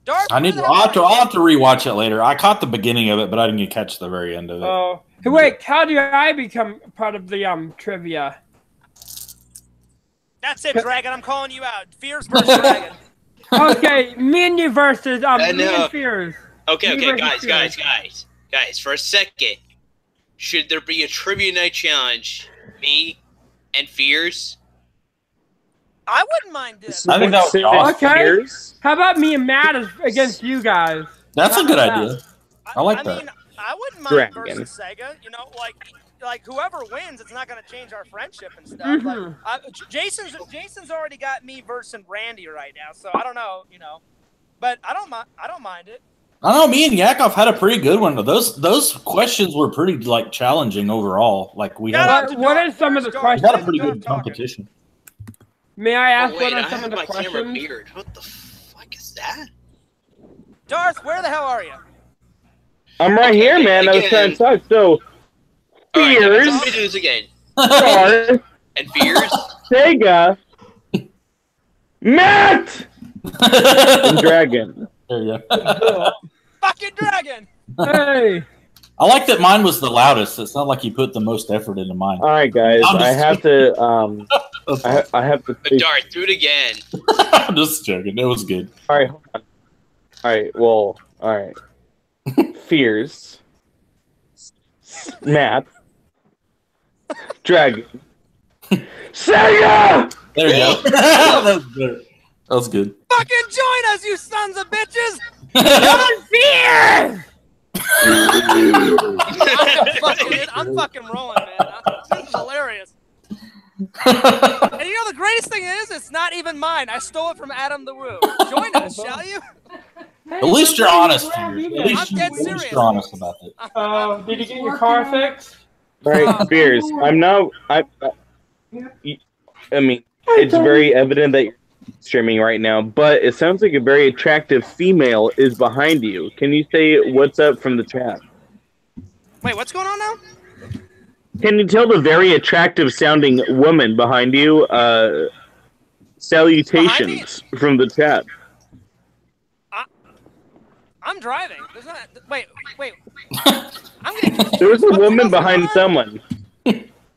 [SPEAKER 8] Darth,
[SPEAKER 6] I'll have to rewatch it later. I caught the beginning of it, but I didn't catch the very end of it.
[SPEAKER 2] Oh, hey, wait. How do I become part of the trivia?
[SPEAKER 8] That's it, Dragon. I'm calling you out. Fears versus Dragon.
[SPEAKER 2] Okay, me and you versus me and Fears.
[SPEAKER 1] Okay,
[SPEAKER 2] Me versus
[SPEAKER 1] guys.
[SPEAKER 2] Fears.
[SPEAKER 1] Guys, for a second, should there be a trivia night challenge? Me and Fears?
[SPEAKER 8] I wouldn't mind this.
[SPEAKER 6] I think that would be awesome.
[SPEAKER 2] Okay. How about me and Matt against you guys?
[SPEAKER 6] That's a good
[SPEAKER 2] How about
[SPEAKER 6] idea. I like that.
[SPEAKER 8] mean, I wouldn't mind
[SPEAKER 3] Dragon.
[SPEAKER 8] versus Sega. You know, like whoever wins, it's not going to change our friendship and stuff.
[SPEAKER 2] Mhm.
[SPEAKER 8] Like, Jason's already got me versus Randy right now, so I don't know, but I don't mind it.
[SPEAKER 6] I don't know. Me and Yakov had a pretty good one. Those questions were pretty like challenging overall. Like we had,
[SPEAKER 2] What are some of the
[SPEAKER 6] we
[SPEAKER 2] questions?
[SPEAKER 6] had a pretty good competition.
[SPEAKER 2] May I ask
[SPEAKER 1] Wait,
[SPEAKER 2] what
[SPEAKER 1] I
[SPEAKER 2] are some
[SPEAKER 1] have
[SPEAKER 2] of the
[SPEAKER 1] my camera
[SPEAKER 2] questions?
[SPEAKER 1] beard. What the fuck is that?
[SPEAKER 8] Darth, where the hell are you?
[SPEAKER 3] I'm right here, man. I was trying to talk. So,
[SPEAKER 1] All right,
[SPEAKER 3] Fears,
[SPEAKER 1] let me do this again.
[SPEAKER 3] Darth,
[SPEAKER 1] And Fears?
[SPEAKER 3] Sega, Matt, and Dragon.
[SPEAKER 6] There you go.
[SPEAKER 8] Fucking Dragon!
[SPEAKER 2] Hey,
[SPEAKER 6] I like that mine was the loudest. It's not like you put the most effort into mine.
[SPEAKER 3] All right, guys.
[SPEAKER 6] I'm just
[SPEAKER 3] I have to. I have to.
[SPEAKER 1] Darth, do it again.
[SPEAKER 6] I'm just joking. It was good.
[SPEAKER 3] All right, hold on. All right. Well. All right. Fears, Matt, Dragon, Sega.
[SPEAKER 6] There you go. That was good. That was good.
[SPEAKER 8] Fucking join us, you sons of bitches!
[SPEAKER 2] Fears!
[SPEAKER 8] I'm fucking rolling, man. This is hilarious. And you know the greatest thing is, it's not even mine. I stole it from Adam the Woo. Join us, shall you?
[SPEAKER 6] At least you're honest. Fears.
[SPEAKER 8] I'm dead
[SPEAKER 6] At least
[SPEAKER 8] serious.
[SPEAKER 6] you're honest about it.
[SPEAKER 2] Did you get your car fixed?
[SPEAKER 3] All right, Fears. I'm now. I mean, it's very evident that you're streaming right now, but it sounds like a very attractive female is behind you. Can you say what's up from the chat?
[SPEAKER 8] Wait, what's going on now?
[SPEAKER 3] Can you tell the very attractive sounding woman behind you? Salutations from the chat.
[SPEAKER 8] I'm driving. There's not. Wait. I'm gonna.
[SPEAKER 3] There was a woman behind someone.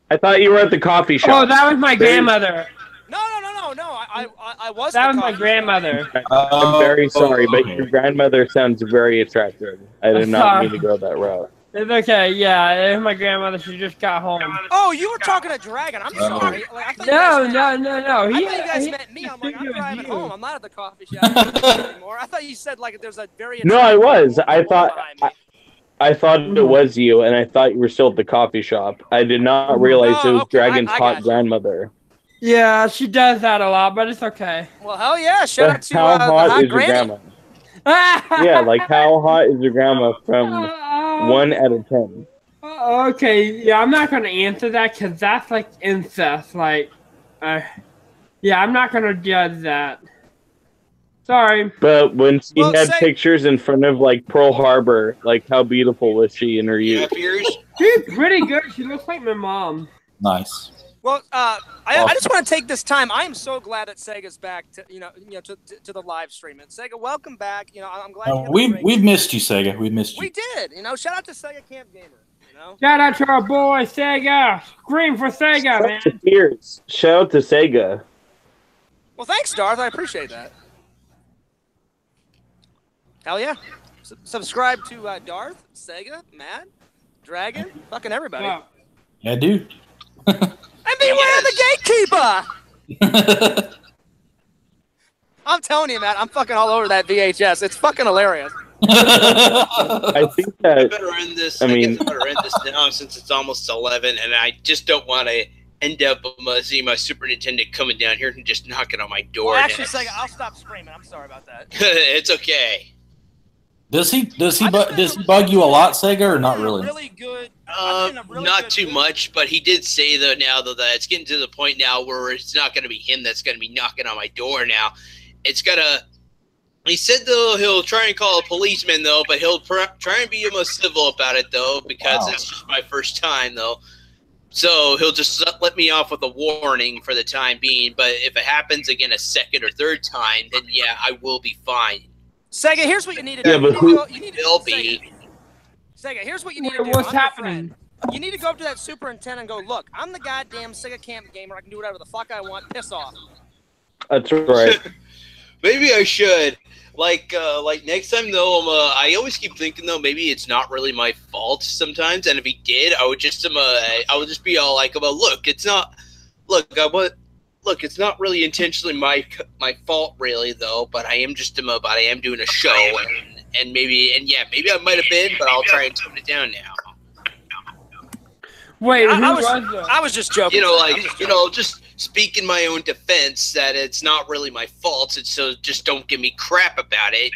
[SPEAKER 3] I thought you were at the coffee shop.
[SPEAKER 2] Oh, that was my grandmother.
[SPEAKER 8] No. I was.
[SPEAKER 2] That
[SPEAKER 8] the
[SPEAKER 2] was my
[SPEAKER 8] coffee
[SPEAKER 2] grandmother.
[SPEAKER 3] I'm very sorry, but
[SPEAKER 6] okay.
[SPEAKER 3] your grandmother sounds very attractive. I did
[SPEAKER 2] I'm
[SPEAKER 3] not
[SPEAKER 2] sorry.
[SPEAKER 3] mean to go that route.
[SPEAKER 2] It's okay. Yeah, it's my grandmother. She just got home.
[SPEAKER 8] Oh, you were talking to Dragon. I'm sorry. Like, I thought
[SPEAKER 2] No.
[SPEAKER 8] I thought you guys meant me. I'm like, I'm driving home. I'm not at the coffee shop anymore. I thought you said like there's a very
[SPEAKER 5] No, I was.
[SPEAKER 8] attractive
[SPEAKER 5] I
[SPEAKER 8] woman
[SPEAKER 5] thought
[SPEAKER 8] behind me.
[SPEAKER 5] I thought it was you, and I thought you were still at the coffee shop. I did not realize it was
[SPEAKER 8] okay,
[SPEAKER 5] Dragon's
[SPEAKER 8] I
[SPEAKER 5] hot
[SPEAKER 8] got you.
[SPEAKER 5] grandmother.
[SPEAKER 2] Yeah, she does that a lot, but it's okay.
[SPEAKER 8] Well, hell yeah! Shout out
[SPEAKER 5] But
[SPEAKER 8] to
[SPEAKER 5] how
[SPEAKER 8] the
[SPEAKER 5] hot
[SPEAKER 8] hot
[SPEAKER 5] is your
[SPEAKER 8] granny.
[SPEAKER 5] grandma? Yeah, like how hot is your grandma from 1 out of 10?
[SPEAKER 2] Okay, yeah, I'm not gonna answer that because that's like incest. Like, yeah, I'm not gonna judge that. Sorry.
[SPEAKER 5] But when she
[SPEAKER 8] Well,
[SPEAKER 5] had
[SPEAKER 8] say-
[SPEAKER 5] pictures in front of like Pearl Harbor, like how beautiful was she in her
[SPEAKER 1] Yeah,
[SPEAKER 5] youth?
[SPEAKER 1] Piers.
[SPEAKER 2] She's pretty good. She looks like my mom.
[SPEAKER 6] Nice.
[SPEAKER 8] Well, I just want to take this time. I am so glad that Sega's back to to the live stream. And Sega, welcome back. You know, I'm glad. you had a great-
[SPEAKER 6] We've missed you, Sega. We've missed you.
[SPEAKER 8] We did. You know, shout out to Sega Camp Gamer. You know.
[SPEAKER 2] Shout out to our boy Sega. Scream for Sega,
[SPEAKER 5] Shout
[SPEAKER 2] man.
[SPEAKER 5] out to Piers. Shout out to Sega.
[SPEAKER 8] Well, thanks, Darth. I appreciate that. Hell yeah. Subscribe to Darth, Sega, Matt, Dragon, fucking everybody.
[SPEAKER 2] Oh,
[SPEAKER 6] Yeah, dude.
[SPEAKER 8] And beware the gatekeeper! I'm telling you, Matt, I'm fucking all over that VHS. It's fucking hilarious.
[SPEAKER 5] I think
[SPEAKER 1] I
[SPEAKER 5] that
[SPEAKER 1] better end this.
[SPEAKER 5] I
[SPEAKER 1] I
[SPEAKER 5] mean-
[SPEAKER 1] guess I better end this now since it's almost 11, and I just don't want to end up seeing my Super Nintendo coming down here and just knocking on my door.
[SPEAKER 8] Well, actually,
[SPEAKER 1] next.
[SPEAKER 8] Sega, I'll stop screaming. I'm sorry about that.
[SPEAKER 1] It's okay.
[SPEAKER 6] Does he bug you a lot, Sega, or not really?
[SPEAKER 8] Really good. I've been in a really
[SPEAKER 1] Not
[SPEAKER 8] good
[SPEAKER 1] too
[SPEAKER 8] mood.
[SPEAKER 1] much, but he did say though now though that it's getting to the point now where it's not going to be him that's going to be knocking on my door now. It's gonna. He said though he'll try and call a policeman though, but he'll try and be most civil about it though because
[SPEAKER 6] Wow.
[SPEAKER 1] it's just my first time though. So he'll just let me off with a warning for the time being. But if it happens again a second or third time, then yeah, I will be fine.
[SPEAKER 8] Sega, here's what you need to do.
[SPEAKER 5] Yeah, but
[SPEAKER 8] you need to
[SPEAKER 1] Will
[SPEAKER 8] Sega,
[SPEAKER 1] be.
[SPEAKER 8] Sega, here's what you need to do.
[SPEAKER 2] what's
[SPEAKER 8] I'm your
[SPEAKER 2] happening?
[SPEAKER 8] friend. You need to go up to that superintendent and go, look, I'm the goddamn Sega Camp Gamer. I can do whatever the fuck I want. Piss off.
[SPEAKER 5] that's right.
[SPEAKER 1] Maybe I should. Like next time though, I always keep thinking though maybe it's not really my fault sometimes, and if he did, I would just I would just be all like, well, look, it's not. Look, it's not really intentionally my fault really though, but I am just but I am doing a show, and maybe I might have been, but I'll try and tone it down now.
[SPEAKER 2] Wait, who
[SPEAKER 8] I
[SPEAKER 2] was
[SPEAKER 8] was just joking.
[SPEAKER 1] You know,
[SPEAKER 8] Sega. I was
[SPEAKER 1] like
[SPEAKER 8] just
[SPEAKER 1] you know, just speak in my own defense that it's not really my fault. It's so just don't give me crap about it.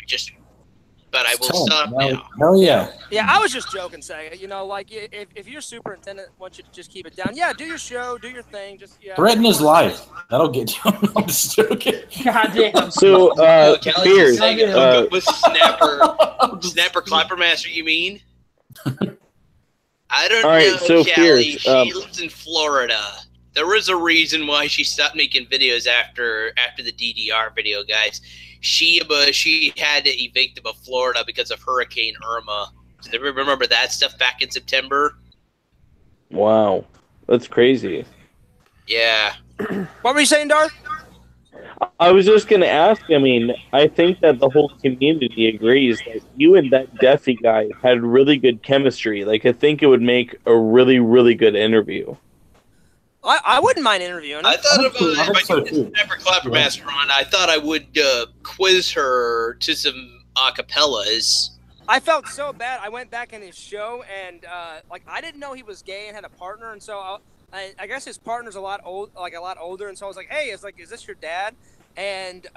[SPEAKER 1] But I will
[SPEAKER 6] Tell him.
[SPEAKER 1] stop now.
[SPEAKER 6] Hell yeah.
[SPEAKER 8] Yeah, I was just joking, Sega. You know, like if your superintendent wants you to just keep it down, yeah, do your show, do your thing, just yeah.
[SPEAKER 6] Threaten his life. That'll get you. I'm just joking.
[SPEAKER 2] goddamn?
[SPEAKER 5] So,
[SPEAKER 1] Kelly's
[SPEAKER 5] Piers,
[SPEAKER 1] saying he'll go with Snapper Clappermaster, you mean? I don't
[SPEAKER 5] All right,
[SPEAKER 1] know,
[SPEAKER 5] so
[SPEAKER 1] Callie.
[SPEAKER 5] Piers,
[SPEAKER 1] She lives in Florida. There was a reason why she stopped making videos after the DDR video, guys. She had to evict of Florida because of Hurricane Irma. Do you remember that stuff back in September?
[SPEAKER 5] wow, that's crazy.
[SPEAKER 1] Yeah.
[SPEAKER 8] What were you saying, Darth?
[SPEAKER 5] I was just going to ask, I mean, I think that the whole community agrees that you and that Deafy guy had really good chemistry. Like, I think it would make a really, really good interview.
[SPEAKER 8] I wouldn't mind interviewing her.
[SPEAKER 1] I thought
[SPEAKER 6] I think
[SPEAKER 1] if I
[SPEAKER 6] so,
[SPEAKER 1] did
[SPEAKER 6] too.
[SPEAKER 1] Snapper Clappermaster on, I thought I would quiz her to some acapellas.
[SPEAKER 8] I felt so bad. I went back in his show and like I didn't know he was gay and had a partner, and so I guess his partner's a lot older, and so I was like, hey, is this your dad? And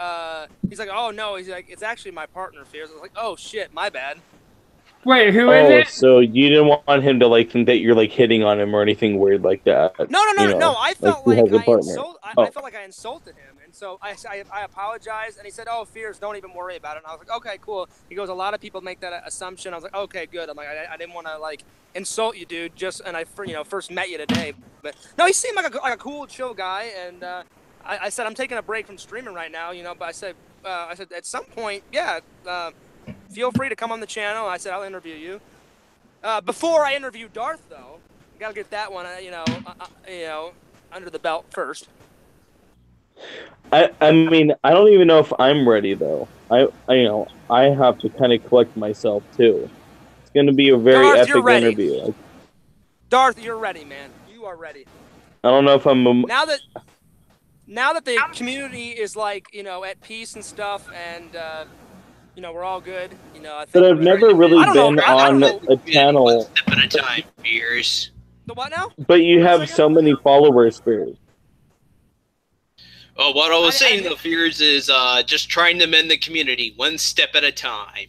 [SPEAKER 8] he's like, oh no, he's like, it's actually my partner, Fears. I was like, oh shit, my bad.
[SPEAKER 2] Wait, who is
[SPEAKER 5] Oh,
[SPEAKER 2] it?
[SPEAKER 5] so you didn't want him to, like, think that you're, like, hitting on him or anything weird like that?
[SPEAKER 8] No.
[SPEAKER 5] You know,
[SPEAKER 8] I felt
[SPEAKER 5] who
[SPEAKER 8] like
[SPEAKER 5] has a partner?
[SPEAKER 8] I felt like I insulted him, and so I apologized, and he said, "Oh, Fears, don't even worry about it." And I was like, "Okay, cool." He goes, "A lot of people make that assumption." I was like, "Okay, good." I'm like, I didn't want to like insult you, dude. And I first met you today, but no, he seemed like a cool, chill guy, and I said I'm taking a break from streaming right now, but I said at some point, yeah, feel free to come on the channel. I said I'll interview you. Before I interview Darth, though, gotta get that one, under the belt first.
[SPEAKER 5] I mean, I don't even know if I'm ready, though. I have to kind of collect myself, too. going to be a very
[SPEAKER 8] Darth,
[SPEAKER 5] epic
[SPEAKER 8] you're ready.
[SPEAKER 5] interview.
[SPEAKER 8] Darth, you're ready, man. You are ready.
[SPEAKER 5] I don't know if I'm.
[SPEAKER 8] Now that the community is like, you know, at peace and stuff, and you know, we're all good. You know, I think.
[SPEAKER 5] But I've never really been on a channel.
[SPEAKER 1] One step at a time, Fears.
[SPEAKER 8] The what now?
[SPEAKER 5] But you have so many followers, Fears.
[SPEAKER 1] Oh, what I was saying, though, Fears, is just trying to mend the community one step at a time.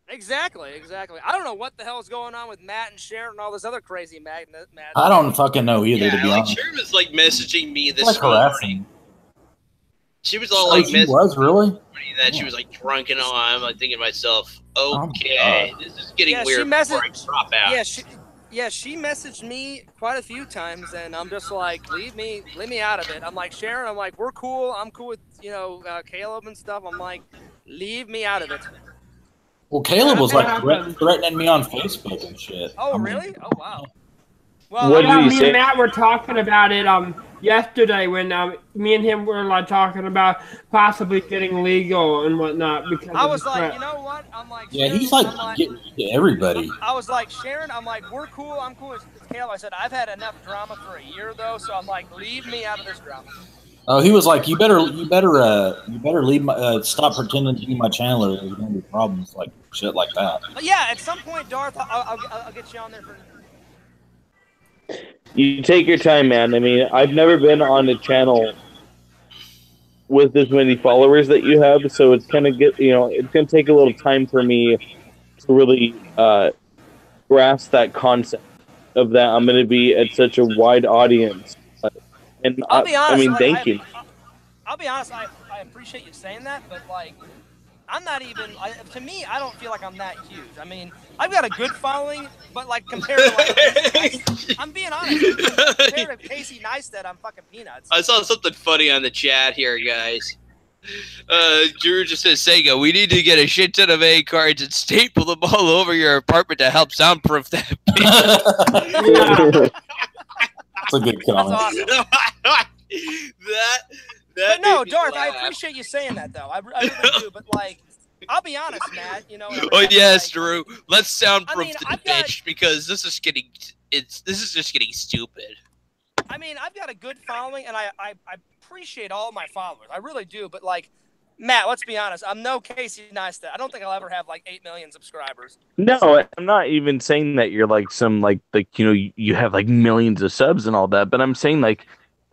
[SPEAKER 8] Exactly. I don't know what the hell is going on with Matt and Sharon and all this other crazy madness.
[SPEAKER 6] I don't fucking know either, to be
[SPEAKER 1] like
[SPEAKER 6] honest.
[SPEAKER 1] Sharon was like messaging me this
[SPEAKER 6] Like harassing.
[SPEAKER 1] She was all like,
[SPEAKER 6] she was really
[SPEAKER 1] that she was like drunk and all. I'm like thinking to myself, okay, this is getting weird.
[SPEAKER 8] She messaged,
[SPEAKER 1] before I drop out.
[SPEAKER 8] She messaged me quite a few times, and I'm just like, leave me out of it. I'm like, Sharon, I'm like, we're cool. I'm cool with, you know, Caleb and stuff. I'm like, leave me out of it.
[SPEAKER 6] Well, Caleb was like threatening me on Facebook and shit.
[SPEAKER 8] Oh, really? Oh, wow. Well,
[SPEAKER 5] What did he
[SPEAKER 2] me
[SPEAKER 5] say?
[SPEAKER 2] and Matt were talking about it yesterday when me and him were like talking about possibly getting legal and whatnot. Because
[SPEAKER 8] I was like, you know what? I'm like,
[SPEAKER 6] Yeah,
[SPEAKER 8] Sharon,
[SPEAKER 6] he's like getting to everybody.
[SPEAKER 8] I was like, Sharon, I'm like, we're cool. I'm cool with Caleb. I said, I've had enough drama for a year though, so I'm like, leave me out of this drama.
[SPEAKER 6] Oh, he was like, you better leave my stop pretending to be my channel, or there's gonna be problems, like shit like that.
[SPEAKER 8] But yeah, at some point, Darth, I'll get you on there for.
[SPEAKER 5] You take your time, man. I mean, I've never been on a channel with as many followers that you have, so it's gonna it's gonna take a little time for me to really grasp that concept of that I'm gonna be at such a wide audience. And
[SPEAKER 8] I'll be honest.
[SPEAKER 5] I mean, thank you.
[SPEAKER 8] I'll be honest. I appreciate you saying that, but like, I'm not even. To me, I don't feel like I'm that huge. I mean, I've got a good following, but like compared to like, I'm being honest. Compared to Casey Neistat, I'm fucking peanuts.
[SPEAKER 1] I saw something funny on the chat here, guys. Drew just says, Sega, we need to get a shit ton of A cards and staple them all over your apartment to help soundproof that.
[SPEAKER 6] That's a good comment.
[SPEAKER 8] That's awesome. But no, Darth, I appreciate you saying that, though. I really do. But like, I'll be honest, Matt. You know.
[SPEAKER 1] Oh yes, Drew. Let's soundproof the
[SPEAKER 8] I've
[SPEAKER 1] bitch because this is just getting stupid.
[SPEAKER 8] I mean, I've got a good following, and I appreciate all my followers. I really do. But like, Matt, let's be honest. I'm no Casey Neistat. I don't think I'll ever have like 8 million subscribers.
[SPEAKER 5] No, I'm not even saying that you're like some like you have like millions of subs and all that, but I'm saying like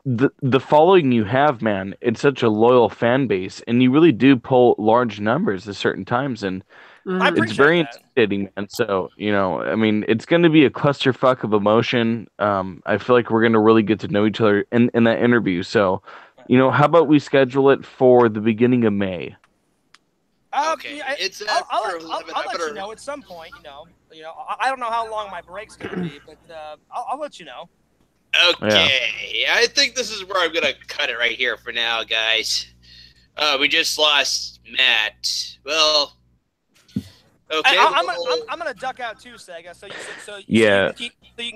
[SPEAKER 5] the following you have, man, it's such a loyal fan base, and you really do pull large numbers at certain times, and it's very intimidating, man. So, I mean, it's going to be a clusterfuck of emotion. I feel like we're going to really get to know each other in that interview. So, how about we schedule it for the beginning of May?
[SPEAKER 8] Okay, I'll let you know at some point. I don't know how long my break's going to be, but I'll let you know.
[SPEAKER 1] Okay, yeah. I think this is where I'm gonna cut it right here for now, guys. We just lost Matt. Well, okay.
[SPEAKER 8] I'm gonna duck out too, Sega. So you can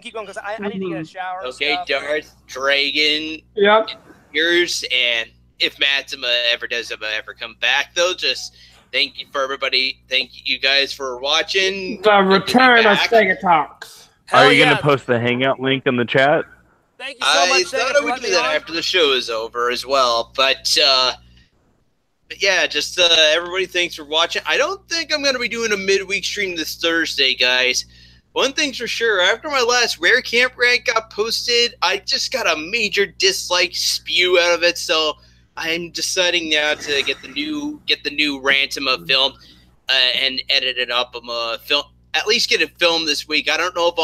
[SPEAKER 8] keep going because I need to get a shower.
[SPEAKER 1] Okay, Darth, Dragon.
[SPEAKER 2] Yep.
[SPEAKER 1] Yours, and if Matsima ever come back, though, just thank you for everybody. Thank you guys for watching.
[SPEAKER 2] The return of Segatalks.
[SPEAKER 5] Are you gonna post the Hangout link in the chat?
[SPEAKER 8] Thank you so much.
[SPEAKER 1] I thought I would do that after the show is over as well, but yeah, just everybody, thanks for watching. I don't think I'm gonna be doing a midweek stream this Thursday, guys. One thing's for sure, after my last Rare Camp rank got posted, I just got a major dislike spew out of it, so I'm deciding now to get the new Rantima film and edit it up. At least get it filmed this week. I don't know if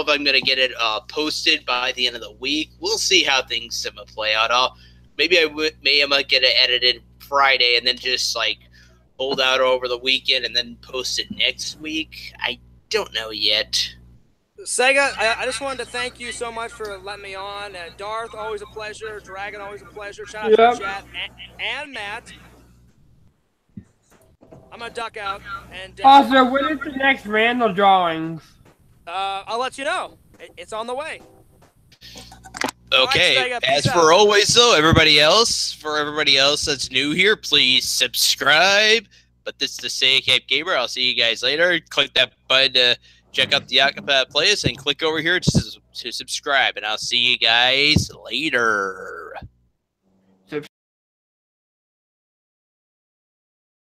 [SPEAKER 1] I'm gonna get it posted by the end of the week. We'll see how things play out. Maybe I might get it edited Friday and then just like hold out over the weekend and then post it next week. I don't know yet.
[SPEAKER 8] Sega, I just wanted to thank you so much for letting me on. Darth, always a pleasure. Dragon, always a pleasure. Shout out to the chat and Matt. I'm gonna duck out and.
[SPEAKER 2] Also, when is the next Randall drawings?
[SPEAKER 8] I'll let you know. It's on the way.
[SPEAKER 1] Okay. Right, as for always, though, everybody else that's new here, please subscribe, But this is the Sega Gamer. I'll see you guys later. Click that button to check out the playlist and click over here to subscribe. And I'll see you guys later.